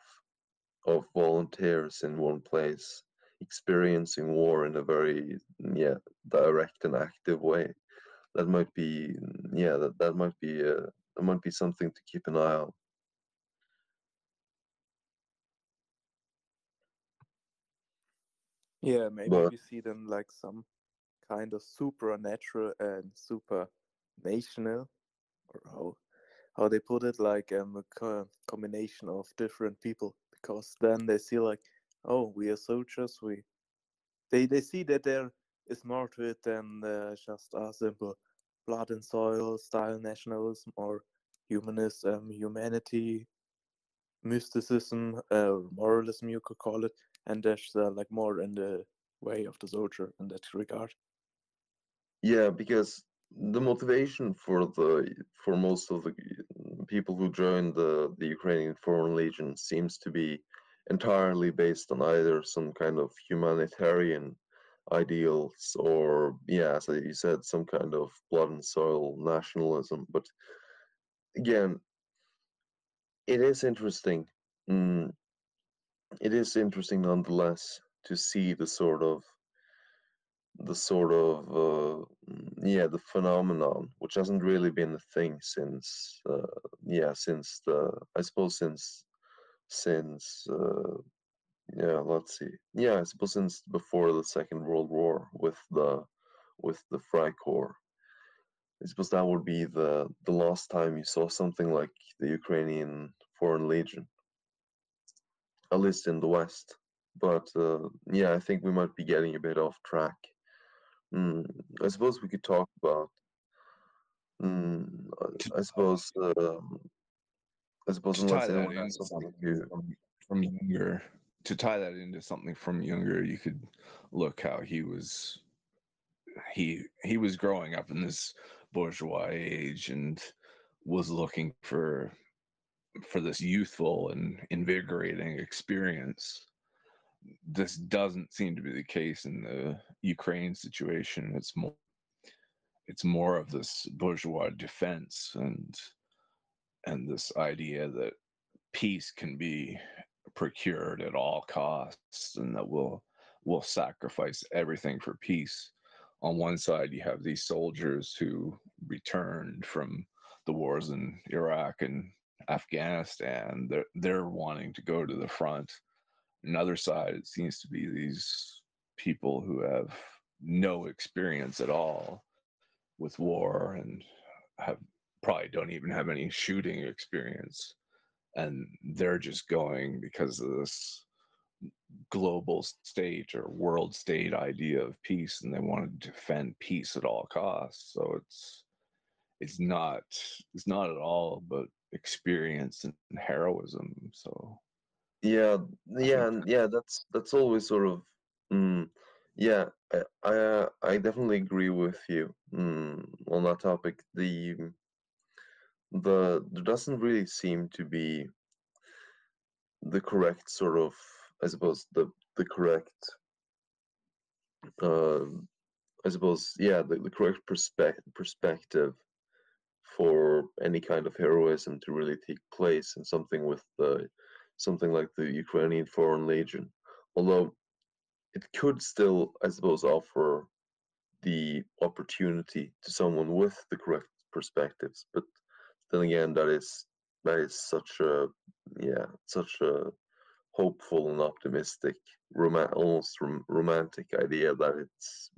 volunteers in one place experiencing war in a very direct and active way, that might be that might be something to keep an eye on. Yeah, maybe But we see then like some kind of supernatural and super national, or how they put it, like a combination of different people, because then they see like, oh, we are soldiers, they see that there is more to it than just a simple blood and soil style nationalism or humanity, mysticism, moralism, you could call it, and there's like more in the way of the soldier in that regard. yeah, because the motivation for most of the people who join the Ukrainian Foreign Legion seems to be entirely based on either some kind of humanitarian ideals or, yeah, as you said, some kind of blood and soil nationalism. But again, it is interesting. Mm, it is interesting nonetheless to see the sort of the phenomenon, which hasn't really been a thing since since the I suppose since let's see, I suppose since before the Second World War with the Freikorps. I suppose that would be the last time you saw something like the Ukrainian Foreign Legion, at least in the West. But I think we might be getting a bit off track. I suppose we could talk about. Mm, To, I suppose. I suppose to tie unless that anyone has into something something to. from Younger, to tie that into something from Younger, you could look how he was growing up in this bourgeois age and was looking for this youthful and invigorating experience. This doesn't seem to be the case in the Ukraine situation. It's more of this bourgeois defense and this idea that peace can be procured at all costs and that we'll sacrifice everything for peace. On one side you have these soldiers who returned from the wars in Iraq and Afghanistan. They're wanting to go to the front. Another side, it seems to be these people who have no experience at all with war and have probably don't even have any shooting experience, and they're just going because of this global state or world state idea of peace, and they want to defend peace at all costs. So it's not it's not at all about experience and heroism. So Yeah, I think That's always sort of. Mm, yeah, I definitely agree with you on that topic. There doesn't really seem to be the correct sort of, I suppose, the correct uh, I suppose, the correct perspective for any kind of heroism to really take place in something with something like the Ukrainian Foreign Legion. Although it could still, I suppose, offer the opportunity to someone with the correct perspectives. But then again, that is such a hopeful and optimistic, almost romantic idea that it's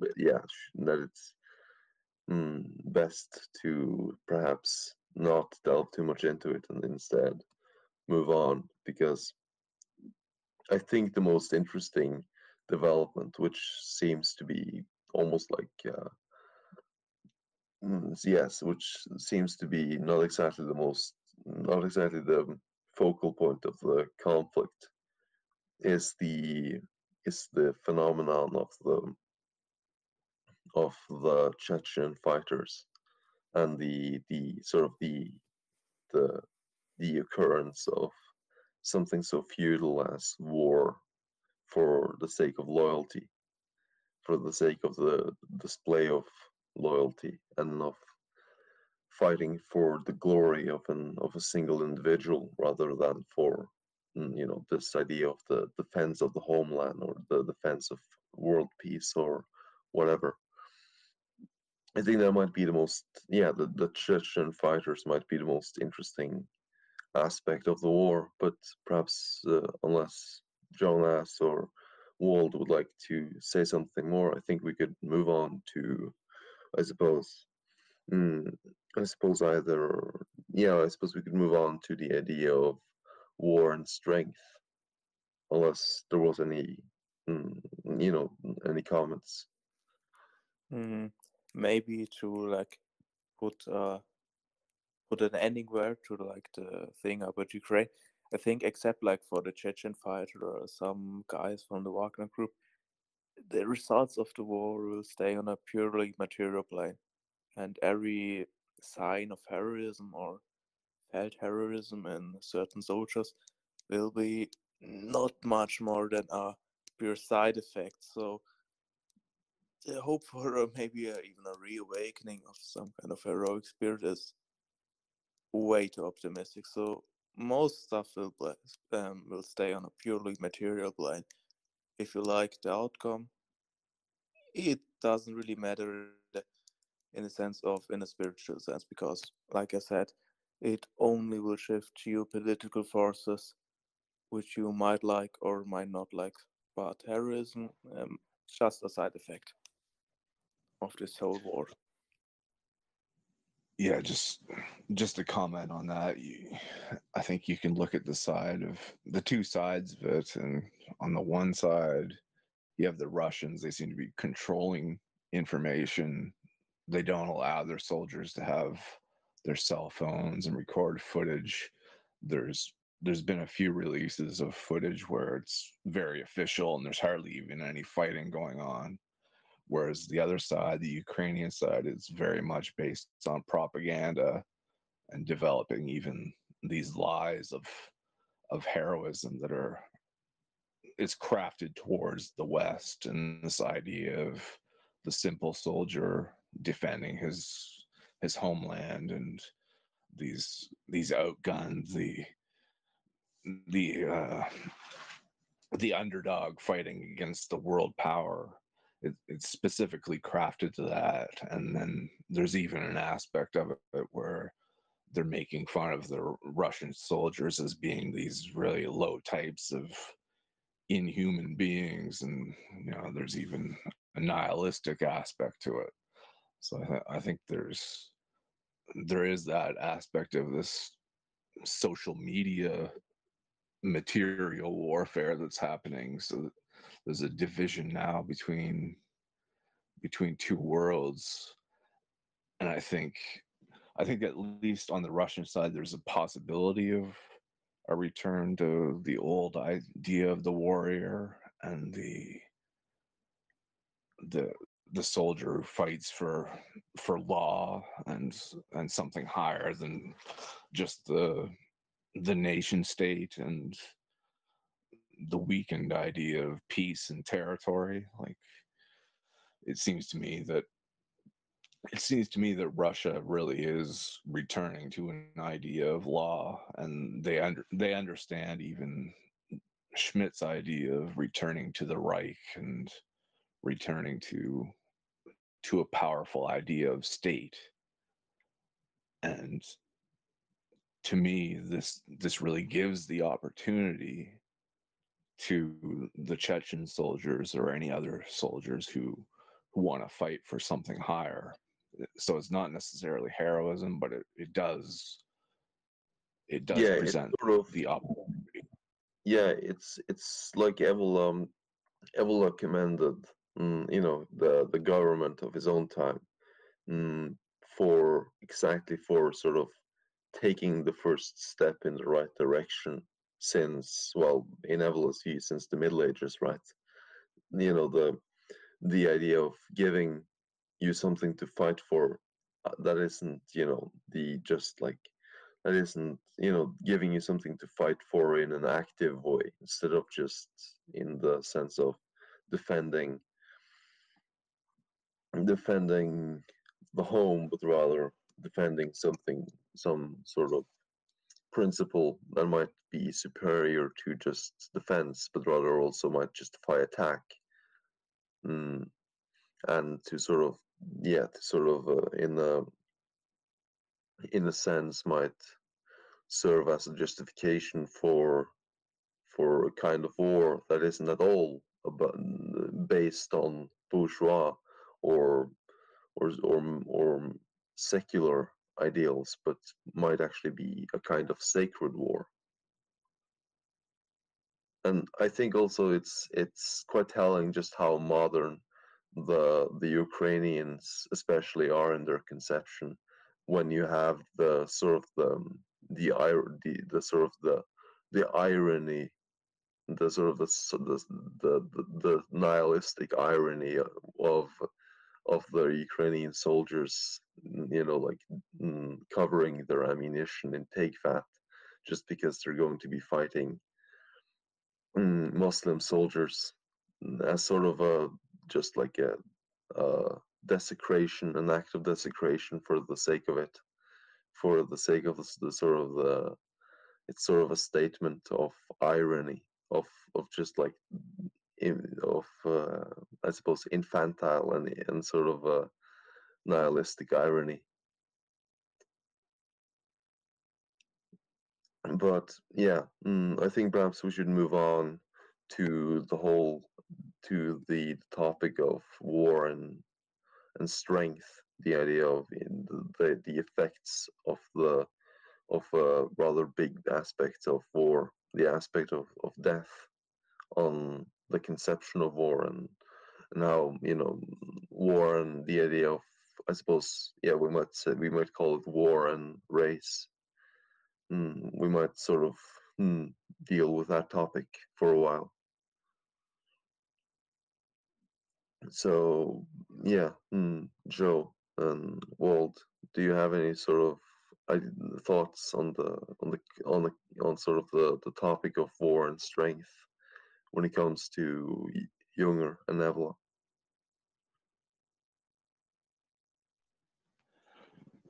best to perhaps not delve too much into it and instead move on, because I think the most interesting development, which seems to be almost like which seems to be not exactly the focal point of the conflict, is the phenomenon of the Chechen fighters and the sort of the the occurrence of something so futile as war for the sake of loyalty, for the sake of the display of loyalty and of fighting for the glory of a single individual rather than for this idea of the defense of the homeland or the defense of world peace or whatever. I think that might be the Chechen fighters might be the most interesting aspect of the war, but perhaps unless Jonas or Wald would like to say something more, I think we could move on to, I suppose, mm, I suppose I suppose we could move on to the idea of war and strength, unless there was mm, any comments. Mhm. Maybe to like put put an ending word to like the thing about Ukraine. I think except like for the Chechen fighter or some guys from the Wagner group, the results of the war will stay on a purely material plane, and every sign of heroism or felt heroism in certain soldiers will be not much more than a pure side effect. So the hope for maybe even a reawakening of some kind of heroic spirit is way too optimistic. So most stuff will stay on a purely material plane. if you like the outcome, it doesn't really matter in a sense of in a spiritual sense, because like I said, it only will shift geopolitical forces which you might like or might not like. But heroism, just a side effect of this whole war. Yeah, just to comment on that, I think you can look at the two sides of it, and on the one side, you have the Russians. They seem to be controlling information. They don't allow their soldiers to have their cell phones and record footage. There's been a few releases of footage where it's very official and there's hardly even any fighting going on. Whereas the other side, the Ukrainian side, is very much based on propaganda and developing even these lies of heroism that are it's crafted towards the West, and this idea of the simple soldier defending his homeland, and these outguns, the uh, the underdog fighting against the world power. It's specifically crafted to that, and then there's even an aspect of it where they're making fun of the Russian soldiers as being these really low types of inhuman beings, and there's even a nihilistic aspect to it. So I think there is that aspect of this social media material warfare that's happening. So there's a division now between two worlds, and I think at least on the Russian side, there's a possibility of a return to the old idea of the warrior and the the soldier who fights for law and something higher than just the nation state and the weakened idea of peace and territory. Like it seems to me that Russia really is returning to an idea of law, and they understand even Schmidt's idea of returning to the Reich and returning to a powerful idea of state. And to me, this really gives the opportunity to the Chechen soldiers or any other soldiers who want to fight for something higher. So it's not necessarily heroism, but it does Yeah, it's present sort of the opportunity. yeah, it's like Evola commended, the government of his own time, for exactly for sort of taking the first step in the right direction since, well, in Evola's view, since the Middle Ages, right? The idea of giving you something to fight for, that isn't, the just like that isn't, giving you something to fight for in an active way, instead of just in the sense of defending defending the home, but rather defending some sort of principle that might be superior to just defense, but rather also might justify attack. Mm, and to sort of, in a sense, might serve as a justification for a kind of war that isn't at all based on bourgeois or or secular ideals, but might actually be a kind of sacred war. And I think also it's quite telling just how modern the Ukrainians especially are in their conception, when you have the sort of the sort of the irony, the sort of the nihilistic irony of the Ukrainian soldiers, like covering their ammunition in pig fat, just because they're going to be fighting Muslim soldiers, as sort of a just like a desecration, an act of desecration for the sake of it, for the sake of the sort of the it's sort of a statement of irony, of just like I suppose, infantile and sort of nihilistic irony. But yeah, I think perhaps we should move on to the topic of war and strength, the idea of the effects of rather big aspects of war, the aspect of death on the conception of war, and how, war and the idea of, I suppose, yeah, we might call it war and race. We might sort of deal with that topic for a while. So yeah, Joe and Wald, do you have any sort of thoughts on on sort of the topic of war and strength when it comes to Junger and Evola?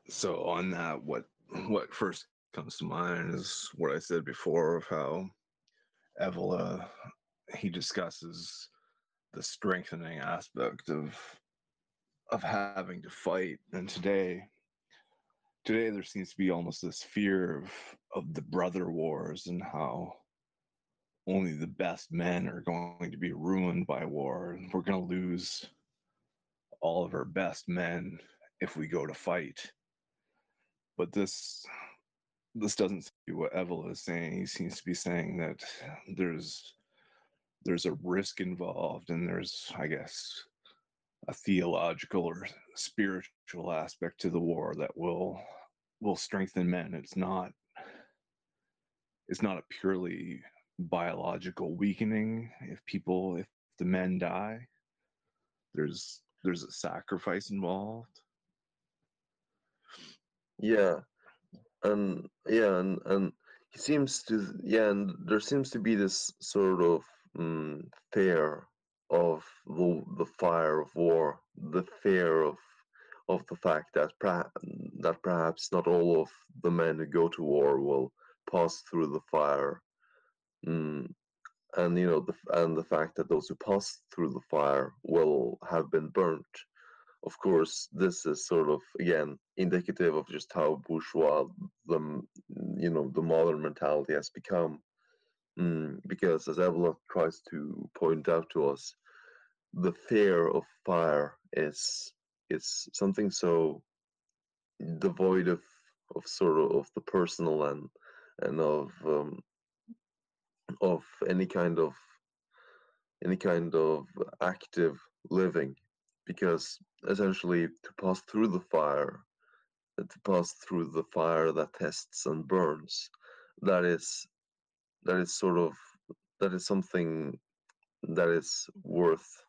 So on that, what first comes to mind is what I said before of how Evola, he discusses the strengthening aspect of having to fight. And today there seems to be almost this fear of the brother wars, and how only the best men are going to be ruined by war, and we're going to lose all of our best men if we go to fight. But this doesn't seem to be what Evola is saying. He seems to be saying that there's a risk involved, and there's, I guess, a theological or spiritual aspect to the war that will strengthen men. It's not a purely biological weakening. If the men die, there's a sacrifice involved. Yeah, and he seems to, and there seems to be this sort of fear of the fire of war, the fear of the fact that that perhaps not all of the men who go to war will pass through the fire, mm, and the fact that those who pass through the fire will have been burnt. Of course, this is sort of, again, indicative of just how bourgeois the modern mentality has become. Because, as Evelyn tries to point out to us, the fear of fire is something so devoid of sort of the personal and of any kind of active living, because essentially to pass through the fire that tests and burns, that is that is sort of that is something that is worth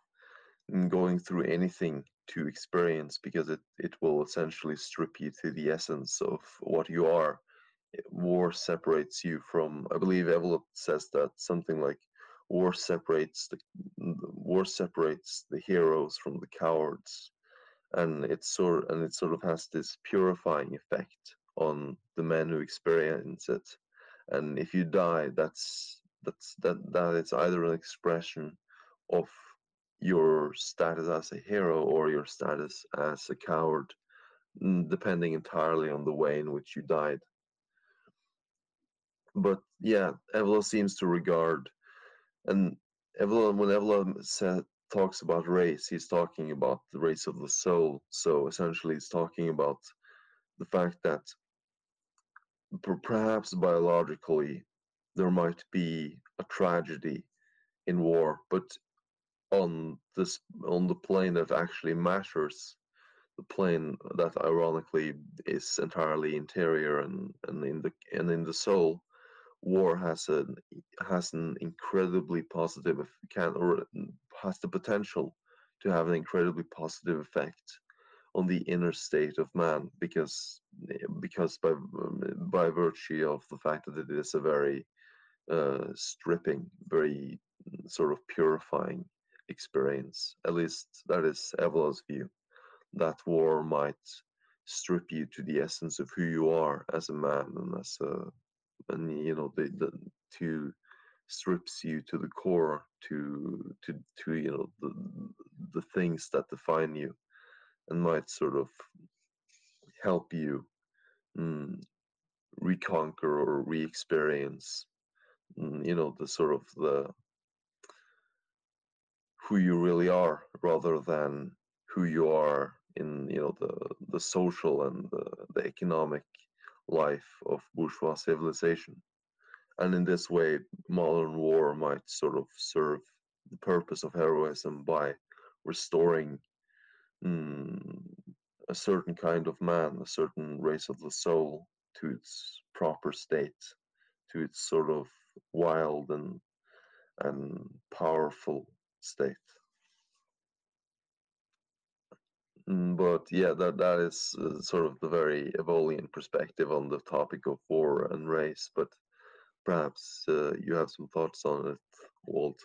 going through anything to experience, because it will essentially strip you to the essence of what you are. War separates you from, I believe Evelyn says that something like war separates the heroes from the cowards, and it sort of has this purifying effect on the men who experience it. And if you die, that is either an expression of your status as a hero or your status as a coward, depending entirely on the way in which you died. But yeah, Evola seems to regard, and when Evola talks about race, he's talking about the race of the soul. So essentially, he's talking about the fact that perhaps biologically there might be a tragedy in war, but on the plane that actually matters, the plane that ironically is entirely interior and in the soul, war has an incredibly positive, has the potential to have an incredibly positive effect on the inner state of man, because by virtue of the fact that it is a very stripping, very sort of purifying experience. At least that is Evola's view. That war might strip you to the essence of who you are as a man, and to strips you to the core, to you know, the things that define you, and might sort of help you mm, reconquer or re-experience, you know, the sort of the who you really are, rather than who you are in, you know, the social and the economic life of bourgeois civilization. And in this way, modern war might sort of serve the purpose of heroism by restoring mm, a certain kind of man, a certain race of the soul, to its proper state, to its sort of wild and powerful state. But yeah, that is sort of the very Evolian perspective on the topic of war and race. But perhaps you have some thoughts on it, Walt.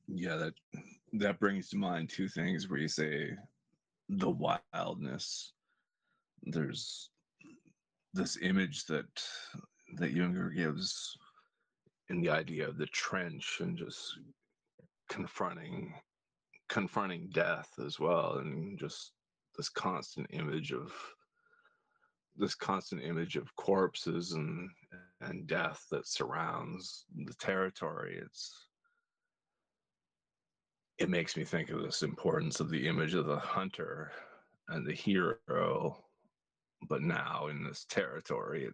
Yeah, that brings to mind two things where you say the wildness. There's this image that Jünger gives in the idea of the trench and just confronting death as well, and just this constant image of corpses and death that surrounds the territory. It makes me think of this importance of the image of the hunter and the hero, but now in this territory,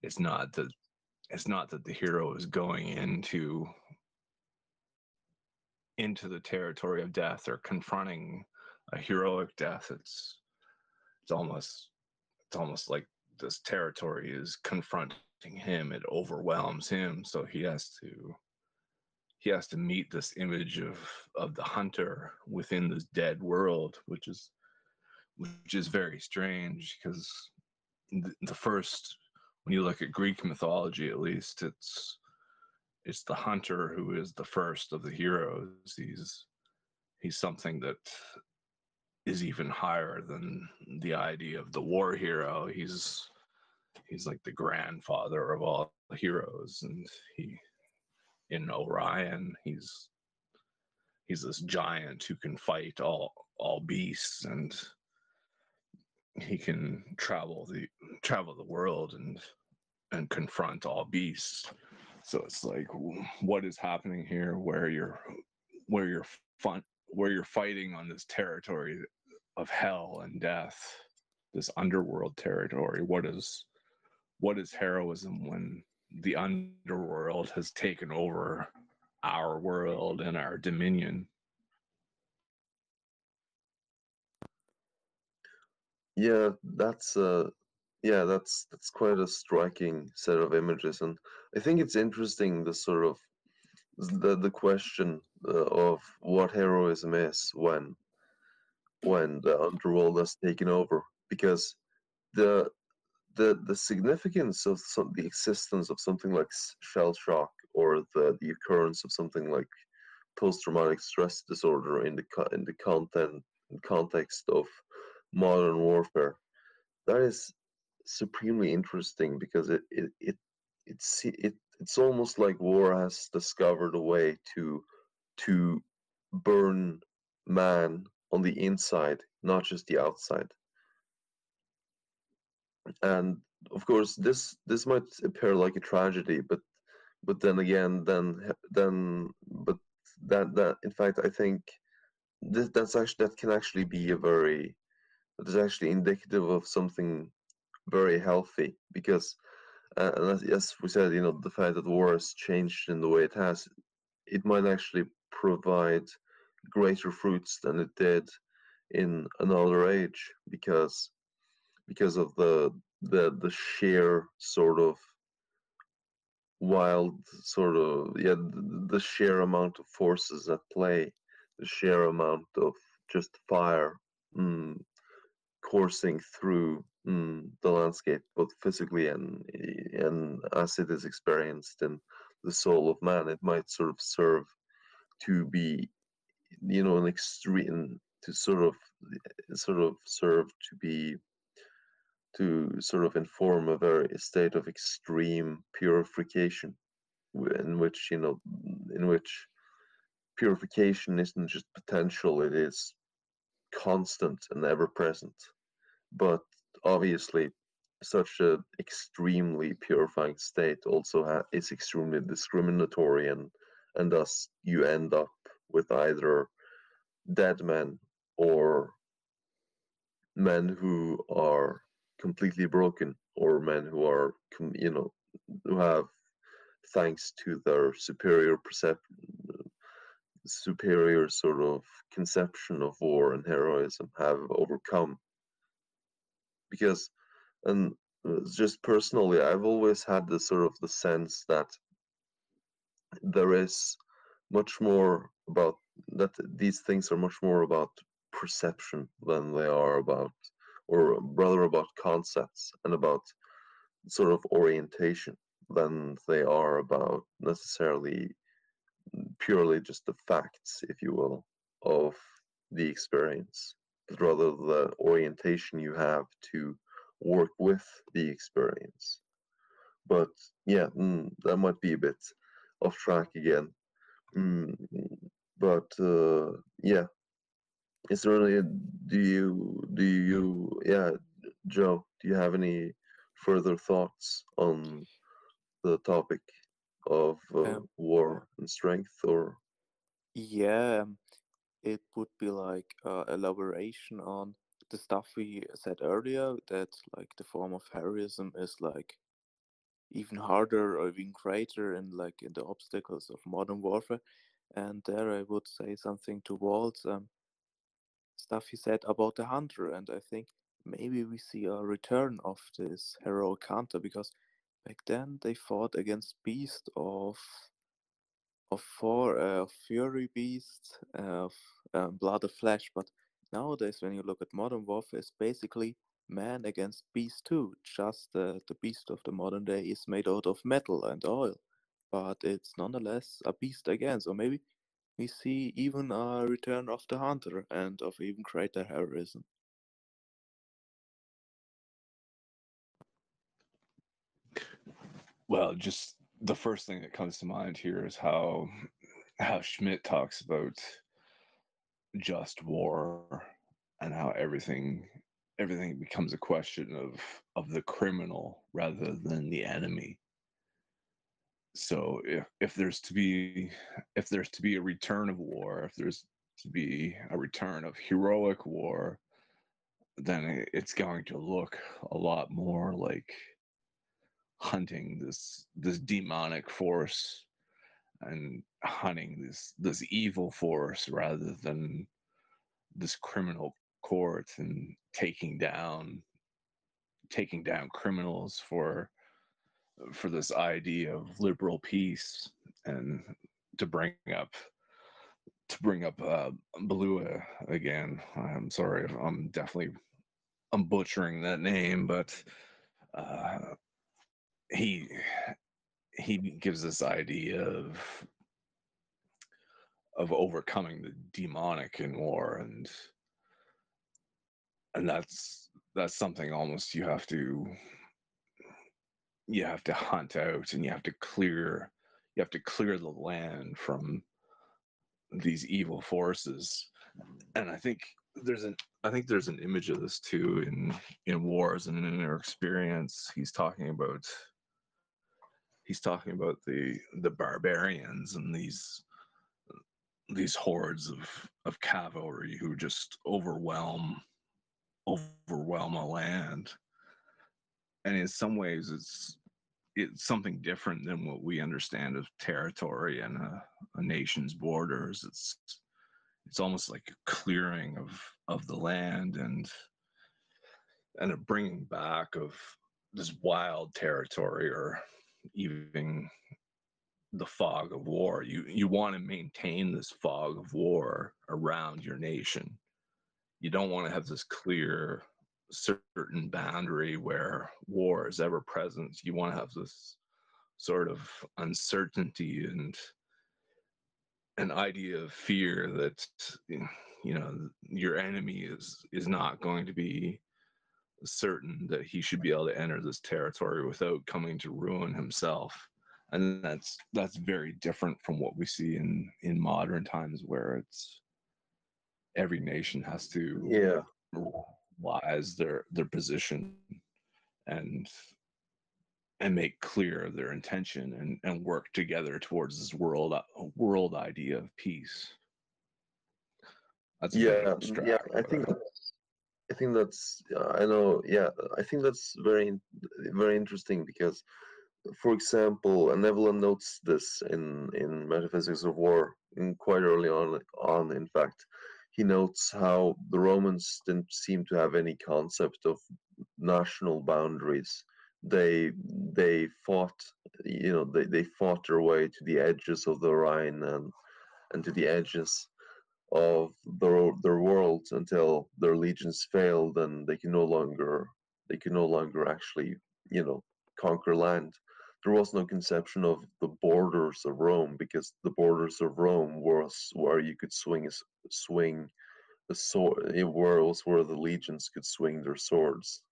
it's not that the hero is going into the territory of death or confronting a heroic death. It's almost like this territory is confronting him. It overwhelms him, so he has to meet this image of the hunter within this dead world, which is very strange, because the first, when you look at Greek mythology, at least, it's the hunter who is the first of the heroes. He's something that is even higher than the idea of the war hero. He's like the grandfather of all heroes, and he, in Orion, he's this giant who can fight all beasts, and he can travel the world and confront all beasts. So it's like, what is happening here, where you're fighting on this territory of hell and death, this underworld territory. What is heroism when the underworld has taken over our world and our dominion? Yeah, that's quite a striking set of images, and I think it's interesting the sort of the question of what heroism is when the underworld has taken over, because the the significance of the existence of something like shell shock, or the occurrence of something like post-traumatic stress disorder in the context of modern warfare, that is supremely interesting, because it's almost like war has discovered a way to burn man on the inside, not just the outside. And of course, this might appear like a tragedy, but then again, but that in fact, I think that can actually be that is actually indicative of something very healthy, because and as we said, you know, the fact that war has changed in the way it has, it might actually provide greater fruits than it did in another age, because of the sheer sort of wild sort of, yeah, the sheer amount of forces at play, the sheer amount of just fire mm, coursing through the landscape, both physically and as it is experienced in the soul of man. It might sort of serve to be, you know, an extreme, to sort of serve to be to sort of inform a state of extreme purification, in which purification isn't just potential; it is constant and ever present. But obviously, such an extremely purifying state also is extremely discriminatory, and thus you end up with either dead men or men who are completely broken, or men who are who have, thanks to their superior sort of conception of war and heroism, have overcome. Because, and just personally, I've always had this sort of the sense that there is much more about that these things are much more about perception than they are about, or rather about concepts and about sort of orientation than they are about necessarily purely just the facts, if you will, of the experience, but rather the orientation you have to work with the experience. But yeah, that might be a bit off track again. Mm, but yeah, is there any? Yeah, Joe? Do you have any further thoughts on the topic of war and strength, or? Yeah, it would be like elaboration on the stuff we said earlier, that like the form of heroism is like even harder or even greater in the obstacles of modern warfare. And there I would say something to Walt's stuff he said about the hunter, and I think maybe we see a return of this heroic hunter, because back then they fought against beasts of fury beasts, of blood of flesh. But nowadays, when you look at modern warfare, it's basically man against beast too. Just the beast of the modern day is made out of metal and oil, but it's nonetheless a beast again. So maybe we see even a return of the hunter and of even greater heroism. Well, just the first thing that comes to mind here is how Schmidt talks about just war and how everything becomes a question of the criminal rather than the enemy. So if there's to be a return of war, if there's to be a return of heroic war, then it's going to look a lot more like hunting this demonic force and hunting this evil force rather than this criminal court and taking down criminals for this idea of liberal peace. And to bring up Balua again, I'm sorry, I'm butchering that name, but uh, he he gives this idea of overcoming the demonic in war, and that's something almost you have to hunt out, and you have to clear the land from these evil forces. And I think there's an image of this too in wars and in our experience. He's talking about the barbarians and these hordes of cavalry who just overwhelm a land. And in some ways it's something different than what we understand of territory and a nation's borders. It's almost like a clearing of the land and a bringing back of this wild territory, or even the fog of war. You want to maintain this fog of war around your nation. You don't want to have this clear certain boundary where war is ever present. You want to have this sort of uncertainty and an idea of fear that your enemy is not going to be certain that he should be able to enter this territory without coming to ruin himself. And that's very different from what we see in modern times, where it's every nation has to Yeah, realize their position and make clear their intention and work together towards this world idea of peace. That's a bit yeah, yeah. abstract, I but think I think that's I know. Yeah, I think that's very interesting because, for example, and Evola notes this in Metaphysics of War, in quite early on. In fact, he notes how the Romans didn't seem to have any concept of national boundaries. They fought, they fought their way to the edges of the Rhine and to the edges of their world until their legions failed and they could no longer actually, conquer land. There was no conception of the borders of Rome, because the borders of Rome was where you could swing the sword. It was where the legions could swing their swords.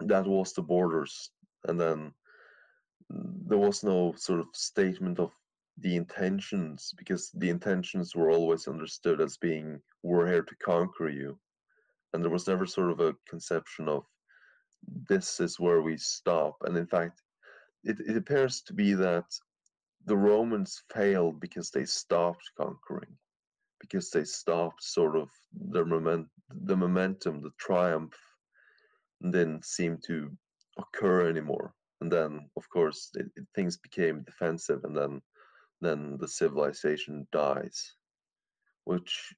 That was the borders. And then there was no sort of statement of the intentions, because the intentions were always understood as being, we're here to conquer you. And there was never sort of a conception of, this is where we stop. And in fact, it appears to be that the Romans failed because they stopped conquering, because they stopped sort of the momentum, the triumph didn't seem to occur anymore. And then, of course, things became defensive, and then the civilization dies, which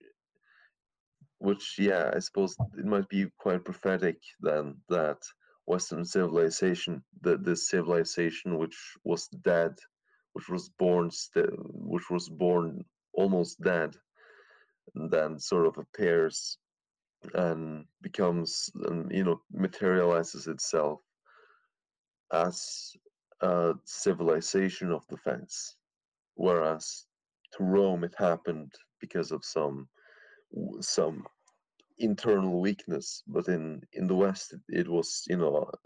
yeah, I suppose it might be quite prophetic then, that Western civilization, the civilization which was dead, which was born almost dead, and then sort of appears and becomes, materializes itself as a civilization of defense, whereas to Rome it happened because of some internal weakness, but in the West it was,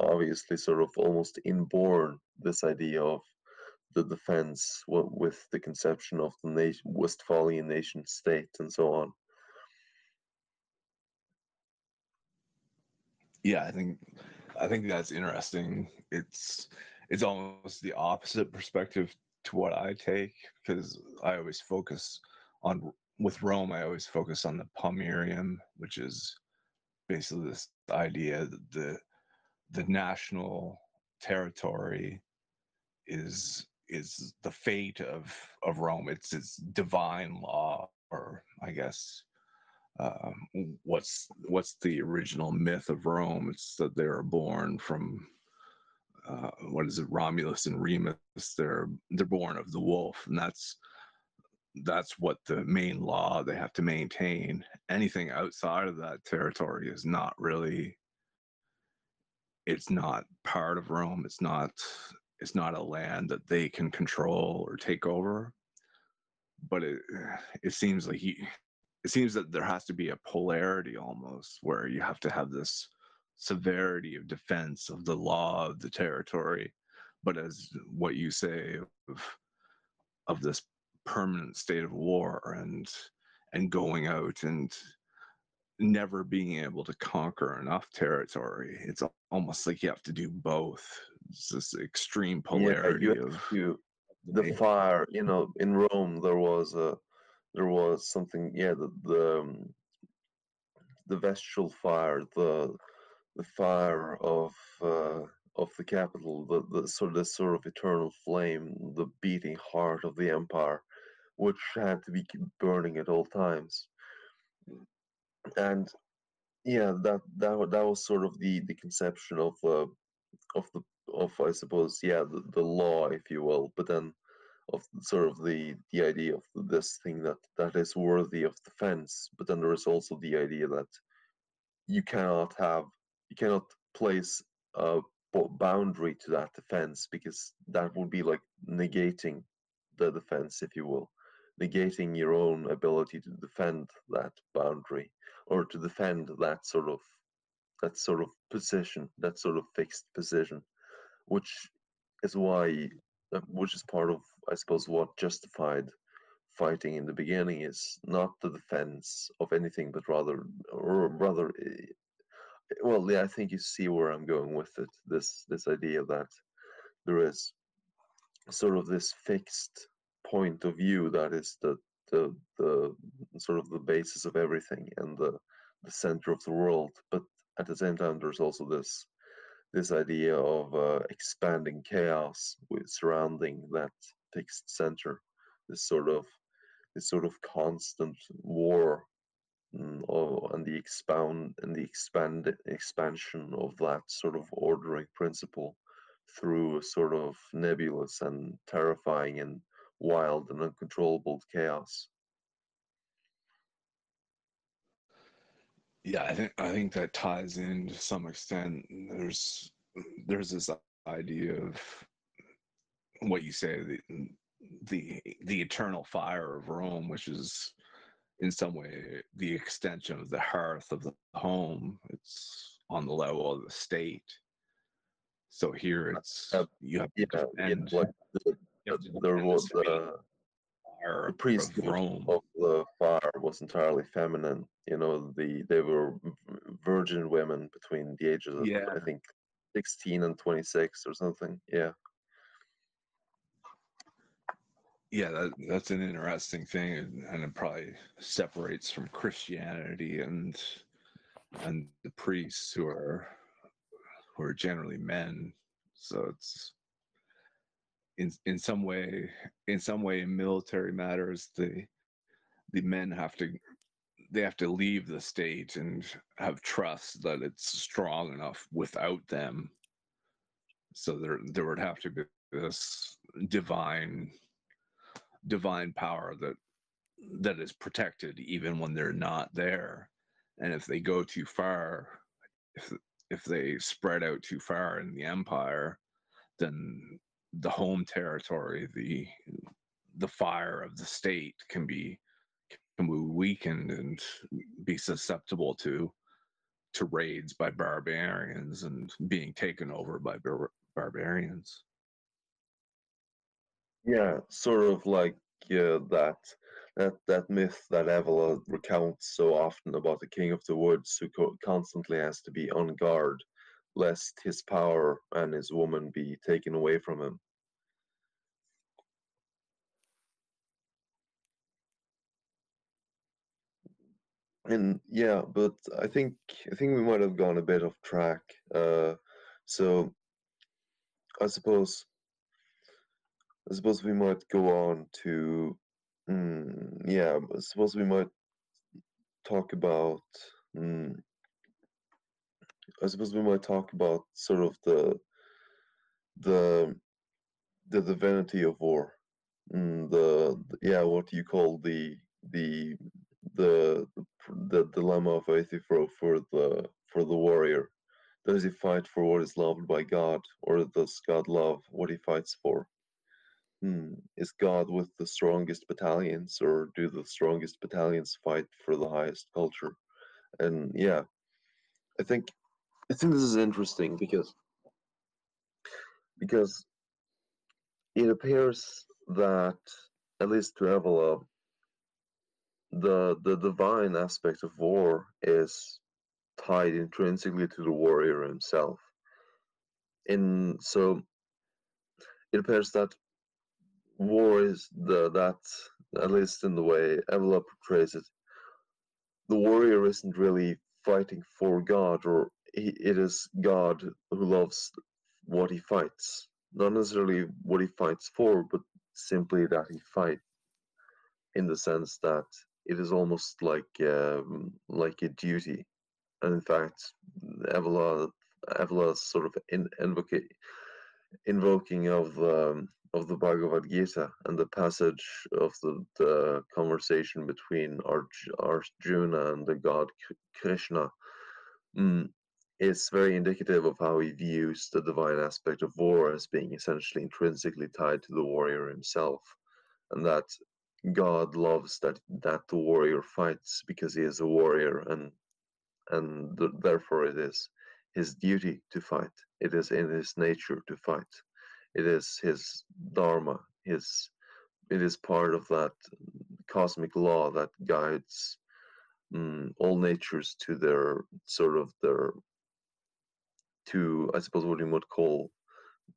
obviously sort of almost inborn, this idea of the defense, with the conception of the Westphalian nation state and so on. yeah, I think that's interesting. It's almost the opposite perspective to what I take, because I always focus on, with Rome, I always focus on the pomerium, which is basically this idea that the national territory is the fate of Rome. It's divine law, or I guess what's the original myth of Rome? It's that they were born from what is it, Romulus and Remus. They're born of the wolf, and that's what the main law they have to maintain. Anything outside of that territory is not really, it's not part of Rome. It's not a land that they can control or take over. But it seems like it seems that there has to be a polarity almost, where you have to have this severity of defense of the law of the territory, but as what you say of this permanent state of war and going out and never being able to conquer enough territory. It's almost like you have to do both. It's this extreme Yeah, you polarity of have to, the fire, in Rome there was something, yeah, the vestal fire, the fire of the capital, the sort of eternal flame, the beating heart of the empire, which had to be burning at all times. And yeah, that was sort of the conception of the of, I suppose, yeah, the law, if you will, but then of sort of the idea of this thing that is worthy of defense. But then there is also the idea that you cannot have you cannot place a boundary to that defense, because that would be like negating the defense, if you will, negating your own ability to defend that boundary, or to defend that sort of sort of position, that sort of fixed position, which is why, which is part of, I suppose, what justified fighting in the beginning, is not the defense of anything, but rather, well, yeah, I think you see where I'm going with it. This idea that there is sort of this fixed point of view that is the sort of the basis of everything and the center of the world, but at the same time there's also this idea of expanding chaos with surrounding that fixed center, this sort of constant war, and the expansion of that sort of ordering principle through a sort of nebulous and terrifying and wild and uncontrollable chaos. Yeah, I think that ties in to some extent. There's this idea of what you say, the eternal fire of Rome, which is in some way the extension of the hearth of the home. It's on the level of the state. So here it's you have to defend. Like there was fire the priesthood of Rome. of the fire was entirely feminine. You know, they were virgin women between the ages of, I think, 16 and 26 or something. Yeah. Yeah, that's an interesting thing, and it probably separates from Christianity and the priests who are generally men. So it's in some way in military matters, the men have to leave the state and have trust that it's strong enough without them. So there would have to be this divine power that is protected even when they're not there. And if they go too far, if they spread out too far in the empire, then the home territory, the fire of the state can be weakened and be susceptible to raids by barbarians and being taken over by barbarians. Yeah, sort of like that myth that Evola recounts so often about the king of the woods who constantly has to be on guard lest his power and his woman be taken away from him. And yeah, but I think we might have gone a bit off track. So I suppose we might go on to, yeah, I suppose we might talk about, I suppose we might talk about sort of the divinity of war, yeah, what you call the dilemma of Euthyphro for the warrior. Does he fight for what is loved by God, or does God love what he fights for? Is God with the strongest battalions, or do the strongest battalions fight for the highest culture? And yeah, I think this is interesting because it appears that, at least to Evola, the divine aspect of war is tied intrinsically to the warrior himself. And so it appears that war is that, at least in the way Evola portrays it, the warrior isn't really fighting for God, or it is God who loves what he fights. Not necessarily what he fights for, but simply that he fights, in the sense that it is almost like a duty. And in fact, Evola's sort of invoking of the Bhagavad Gita and the passage of the conversation between Arjuna and the god Krishna, is very indicative of how he views the divine aspect of war as being essentially intrinsically tied to the warrior himself, and that God loves that the warrior fights because he is a warrior, and and therefore it is his duty to fight. It is in his nature to fight. It is his dharma. It is part of that cosmic law that guides all natures to their to, I suppose, what you would call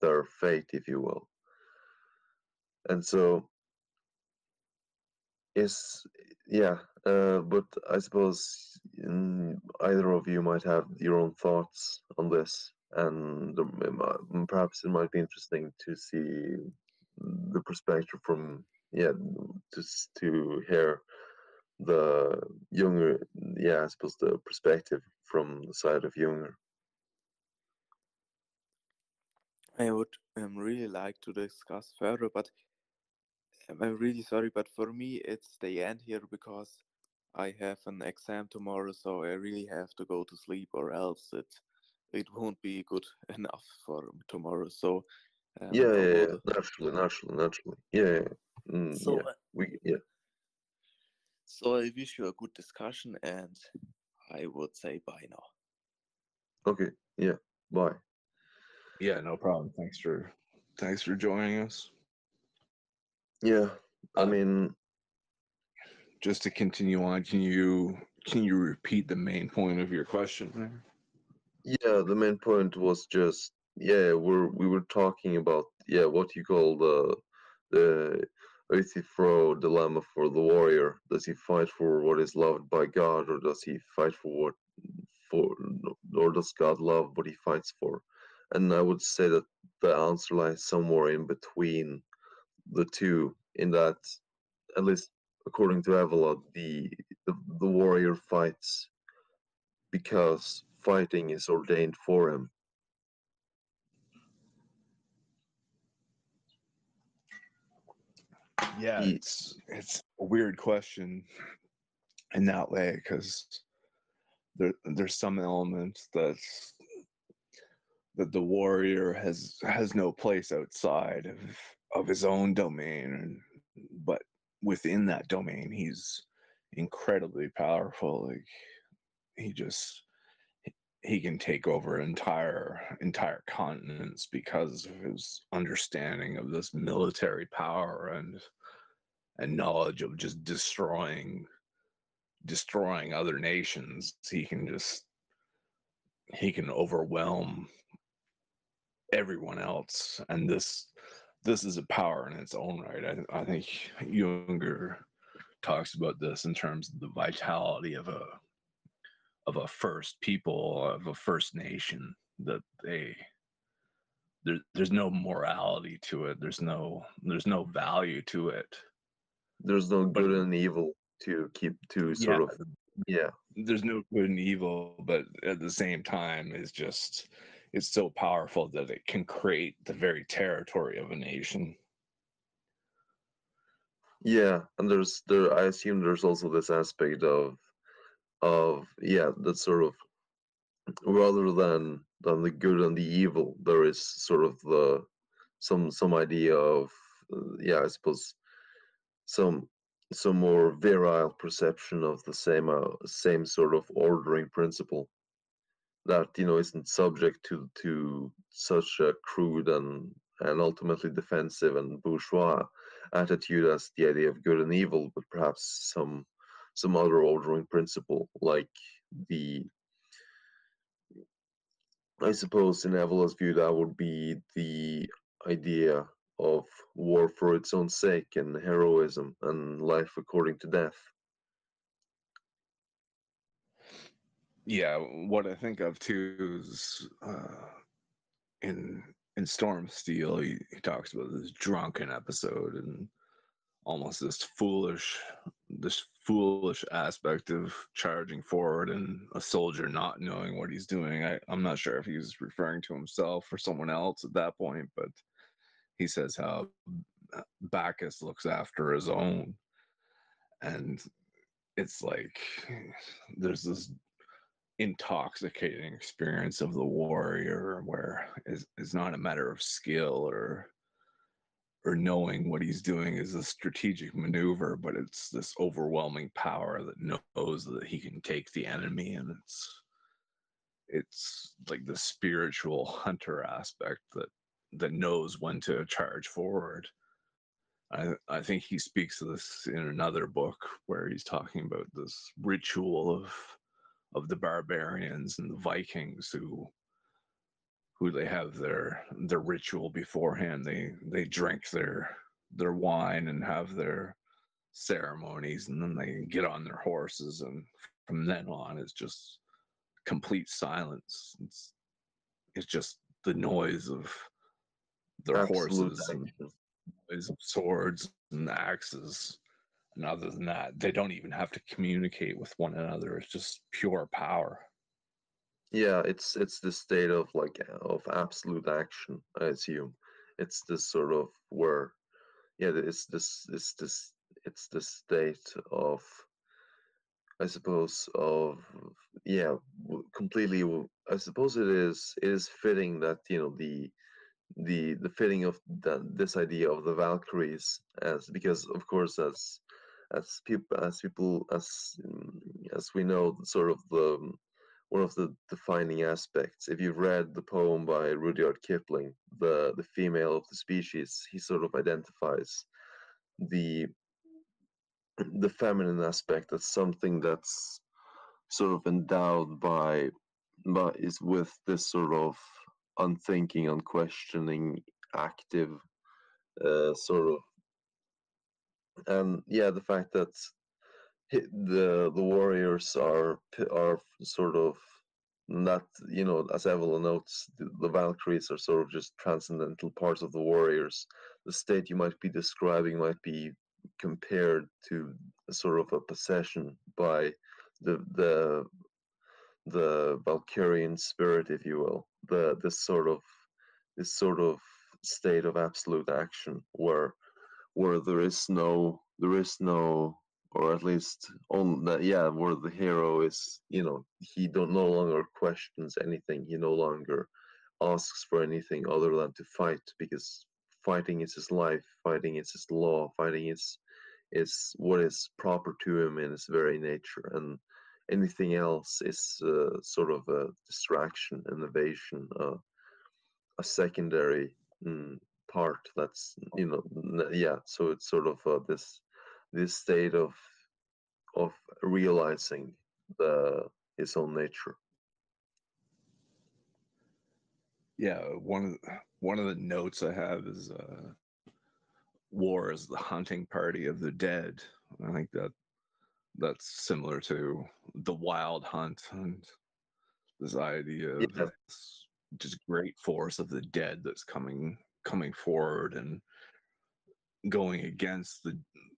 their fate, if you will. And so is yeah, but I suppose either of you might have your own thoughts on this, and perhaps it might be interesting to see the perspective from to hear the Junger, I suppose the perspective from the side of Junger. I would really like to discuss further, but I'm really sorry, but for me it's the end here because I have an exam tomorrow, so I really have to go to sleep, or else it won't be good enough for tomorrow. So Naturally, so yeah. so I wish you a good discussion, and I would say bye now. Okay, yeah, bye. Yeah, no problem. Thanks for joining us. Yeah, I mean, just to continue on, can you repeat the main point of your question there? Yeah, the main point was just we were talking about what you call the Euthyphro dilemma for the warrior. Does he fight for what is loved by God, or does he fight for or does God love what he fights for? And I would say that the answer lies somewhere in between the two, in that, at least according to Evola, the warrior fights because fighting is ordained for him. Yeah, it's a weird question in that way, because there's some elements that the warrior has no place outside of his own domain, but within that domain he's incredibly powerful. Like he can take over entire continents because of his understanding of this military power and knowledge of just destroying other nations. He can overwhelm everyone else, and this is a power in its own right. I think Junger talks about this in terms of the vitality of a first people, of a first nation, that there's no morality to it. There's no value to it. There's no good and evil to keep to sort of There's no good and evil, but at the same time it's so powerful that it can create the very territory of a nation. Yeah, and I assume there's also this aspect of that sort of, rather than the good and the evil, there is sort of some idea of I suppose some more virile perception of the same sort of ordering principle that isn't subject to such a crude and ultimately defensive and bourgeois attitude as the idea of good and evil, but perhaps some other ordering principle, like I suppose in Evola's view that would be the idea of war for its own sake, and heroism, and life according to death. Yeah, what I think of too is in Storm Steel, he talks about this drunken episode and almost this foolish aspect of charging forward and a soldier not knowing what he's doing. I'm not sure if he's referring to himself or someone else at that point, but he says how Bacchus looks after his own, and it's like there's this intoxicating experience of the warrior where it's not a matter of skill or knowing what he's doing is a strategic maneuver, but it's this overwhelming power that knows that he can take the enemy, and it's like the spiritual hunter aspect that knows when to charge forward. I think he speaks of this in another book where he's talking about this ritual of the barbarians and the Vikings who they have their ritual beforehand. They drink their wine and have their ceremonies, and then they get on their horses, and from then on it's just complete silence. It's just the noise of their Absolute horses and action. noise of swords and axes. And other than that, they don't even have to communicate with one another. It's just pure power. Yeah, it's this state of like of absolute action, I assume. It's this sort of where, yeah, it's this state of, I suppose, of, yeah, completely. I suppose it is fitting that, the fitting of this idea of the Valkyries, as because of course, as we know, sort of the one of the defining aspects. If you've read the poem by Rudyard Kipling, the female of the species, he sort of identifies the the feminine aspect as something that's sort of endowed by is with this sort of unthinking, unquestioning, active sort of, and yeah, the fact that the warriors are sort of not, as Evola notes, the Valkyries are sort of just transcendental parts of the warriors. The state you might be describing might be compared to sort of a possession by the the Valkyrian spirit, if you will, this sort of state of absolute action where there is no, or at least on that, yeah, where the hero is, he don't no longer questions anything. He no longer asks for anything other than to fight, because fighting is his life, fighting is his law, fighting is what is proper to him in his very nature, and anything else is sort of a distraction, an evasion, a secondary part. That's, yeah. So it's sort of this state of realizing the his own nature. Yeah, one of the notes I have is war is the hunting party of the dead. I think that's similar to the wild hunt and this idea of Yeah, this just great force of the dead that's coming forward and going against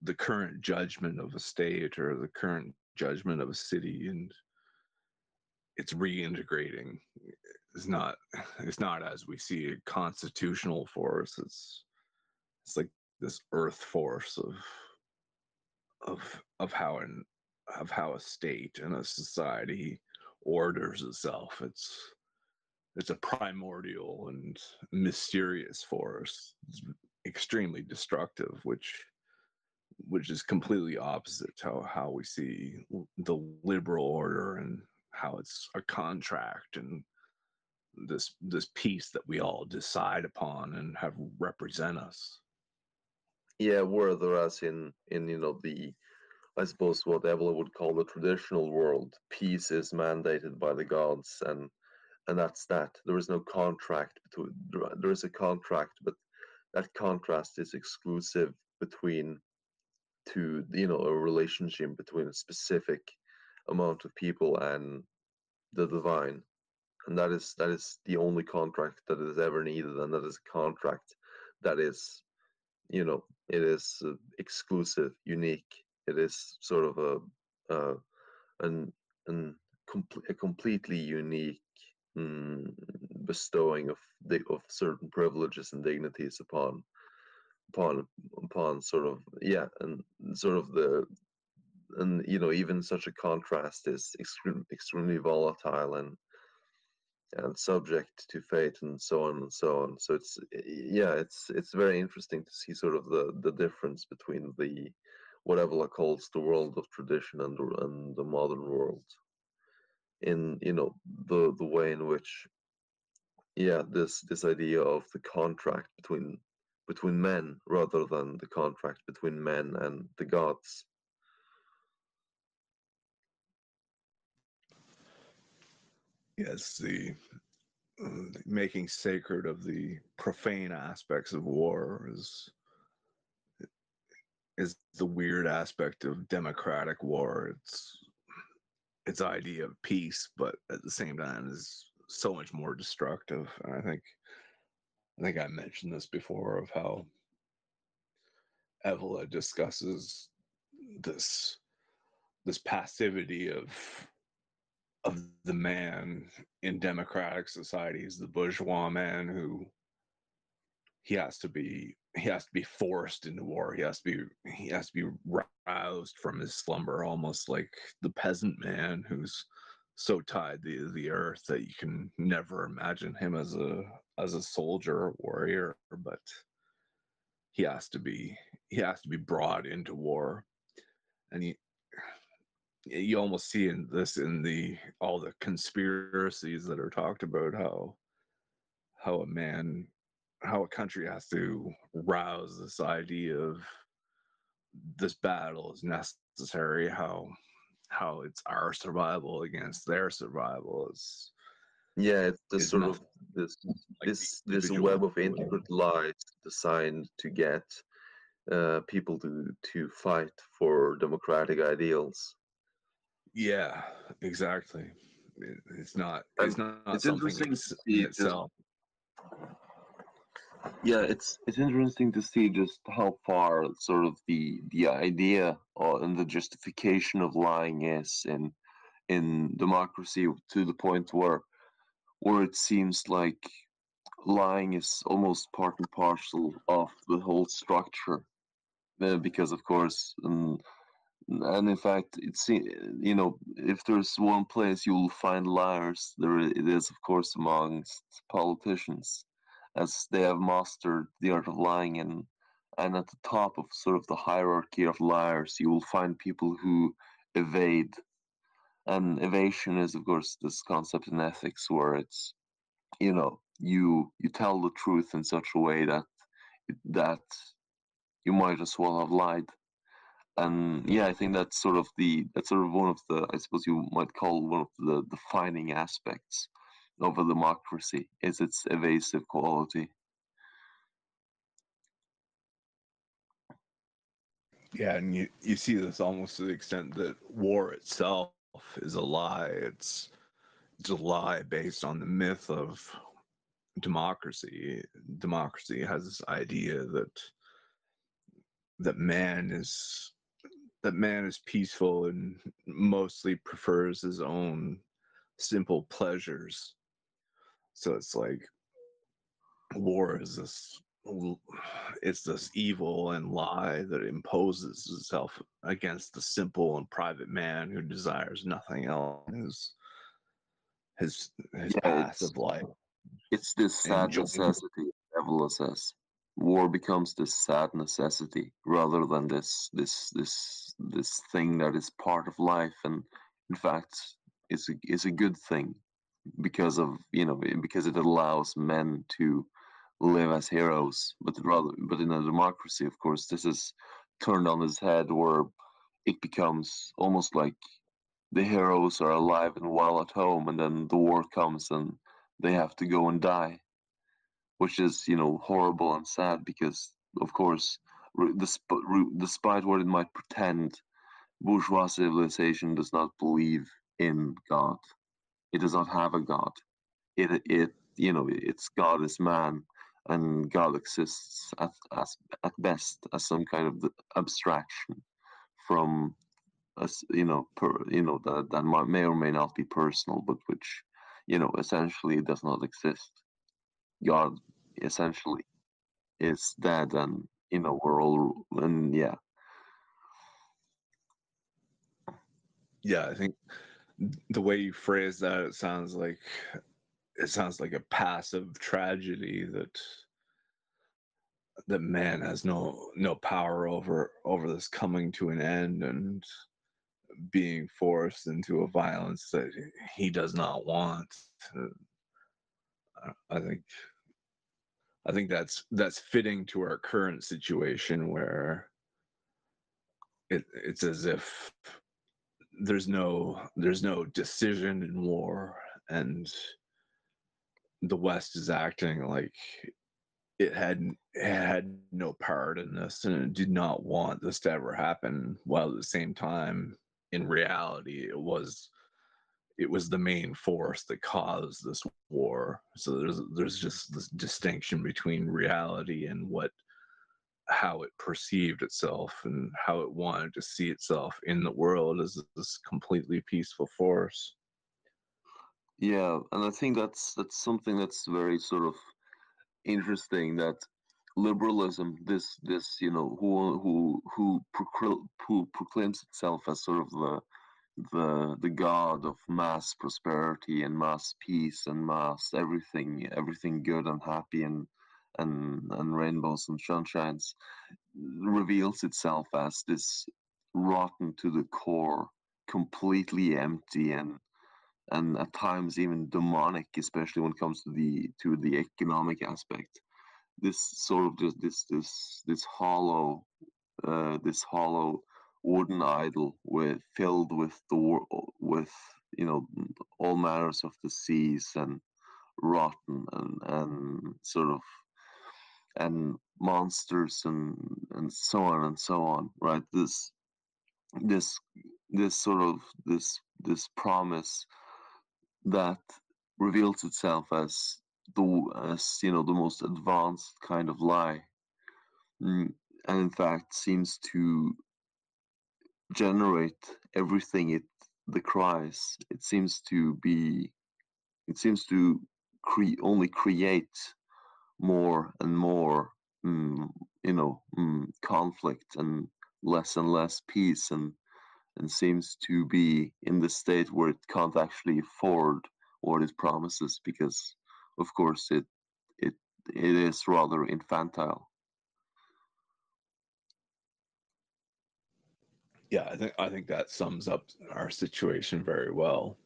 the current judgment of a state or the current judgment of a city, and it's reintegrating. It's not it's not as we see a constitutional force. It's like this earth force of of how an of how a state and a society orders itself. It's a primordial and mysterious force. It's extremely destructive, which is completely opposite to how we see the liberal order, and how it's a contract and this peace that we all decide upon and have represent us. yeah. Whereas in the, I suppose, what Evelyn would call the traditional world, peace is mandated by the gods, and that's that. There is no contract between. There is a contract, but that contrast is exclusive between a relationship between a specific amount of people and the divine, and that is the only contract that is ever needed, and that is a contract that is, it is exclusive, unique. It is sort of uh, an, a completely unique bestowing of certain privileges and dignities upon upon sort of, yeah, and sort of even such a contrast is extremely volatile and subject to fate, and so on and so on. So it's, yeah, it's very interesting to see sort of the difference between the what Evola calls the world of tradition and the modern world. in the way in which, yeah, this idea of the contract between men rather than the contract between men and the gods. Yes, the making sacred of the profane aspects of war is the weird aspect of democratic war. Its idea of peace, but at the same time is so much more destructive. And I think I mentioned this before of how Evola discusses this this passivity of the man in democratic societies, the bourgeois man who he has to be forced into war. He has to be roused from his slumber, almost like the peasant man who's so tied to the earth that you can never imagine him as a soldier or warrior, but he has to be he has to be brought into war. And you almost see in this in the all the conspiracies that are talked about how a man how a country has to rouse this idea of this battle is necessary, how it's our survival against their survival Yeah, it's the is sort of nothing this like the this individual. web of intricate lies designed to get people to fight for democratic ideals. Yeah, exactly. It's And not it's something interesting to in see just itself. yeah, it's interesting to see just how far sort of the idea or and the justification of lying is in democracy, to the point where it seems like lying is almost part and parcel of the whole structure. Because of course, and in fact, if there's one place you will find liars, it is of course amongst politicians, as they have mastered the art of lying, and at the top of sort of the hierarchy of liars, you will find people who evade. And evasion is, of course, this concept in ethics where it's, you tell the truth in such a way that you might as well have lied. And yeah, I think that's sort of one of the, I suppose you might call one of the defining aspects of a democracy, is its evasive quality. Yeah, and you see this almost to the extent that war itself is a lie. It's a lie based on the myth of democracy. Democracy has this idea that man is that man is peaceful and mostly prefers his own simple pleasures. So it's like war is it's this evil and lie that imposes itself against the simple and private man who desires nothing else his Yeah, passive life it's this and sad enjoying. necessity, Evola says. War becomes this sad necessity rather than this thing that is part of life, and in fact is a good thing because of because it allows men to live as heroes. But in a democracy, of course, this is turned on its head, where it becomes almost like the heroes are alive and well at home, and then the war comes and they have to go and die, which is horrible and sad because, of course, despite what it might pretend, bourgeois civilization does not believe in God. It does not have a God. Its God is man, and God exists at best as some kind of abstraction from us, that may or may not be personal, but which essentially does not exist. God essentially is dead, and we're all, and yeah. Yeah, I think the way you phrase that, it sounds like a passive tragedy that man has no power over this coming to an end, and being forced into a violence that he does not want. I think that's fitting to our current situation, where it's as if there's no decision in war, and the West is acting like it had no part in this, and it did not want this to ever happen, while at the same time, in reality, it was the main force that caused this war. So there's just this distinction between reality and how it perceived itself and how it wanted to see itself in the world as this completely peaceful force. Yeah, and I think that's something that's very sort of interesting, that liberalism, this who proclaims itself as sort of the god of mass prosperity and mass peace and mass everything good and happy and rainbows and sunshines, reveals itself as this rotten to the core, completely empty, and at times even demonic, especially when it comes to the economic aspect. This sort of just this hollow wooden idol filled with with all manners of disease and rotten sort of and monsters and so on and so on, right? This this sort of this promise that reveals itself as the most advanced kind of lie, and in fact seems to generate everything it decries. It seems to only create more and more conflict and less peace, and seems to be in the state where it can't actually afford what it promises, because of course it is rather infantile. Yeah, I think that sums up our situation very well,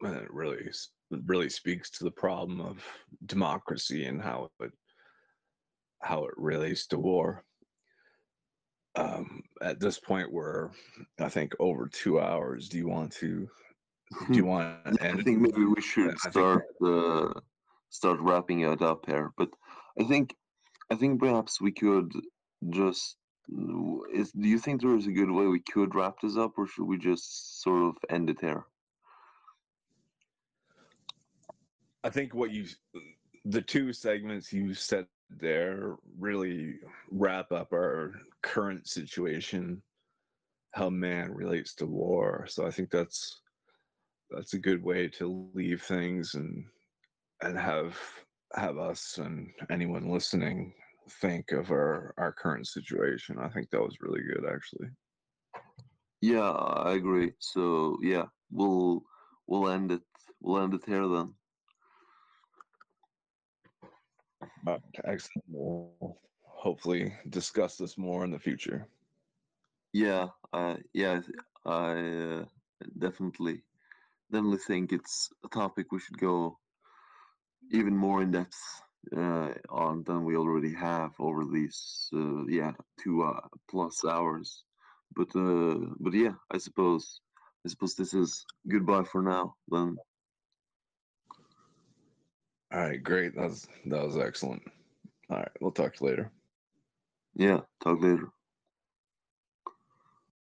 and it really speaks to the problem of democracy and how it relates to war. At this point, we're, I think, over 2 hours. Do you want to Yeah, end I it? think maybe we should I think start wrapping it up here. But I think perhaps we could just. Do you think there is a good way we could wrap this up, or should we just sort of end it here? I think the two segments you said there really wrap up our current situation, how man relates to war. So I think that's a good way to leave things, and have us and anyone listening think of our current situation. I think that was really good, actually. Yeah, I agree. So yeah, we'll end it. We'll end it here then. Excellent. We'll hopefully discuss this more in the future. Yeah, I definitely think it's a topic we should go even more in depth on than we already have over these 2 plus hours. But yeah, I suppose this is goodbye for now. Then All right, great. That was excellent. All right, we'll talk to you later. yeah, talk later.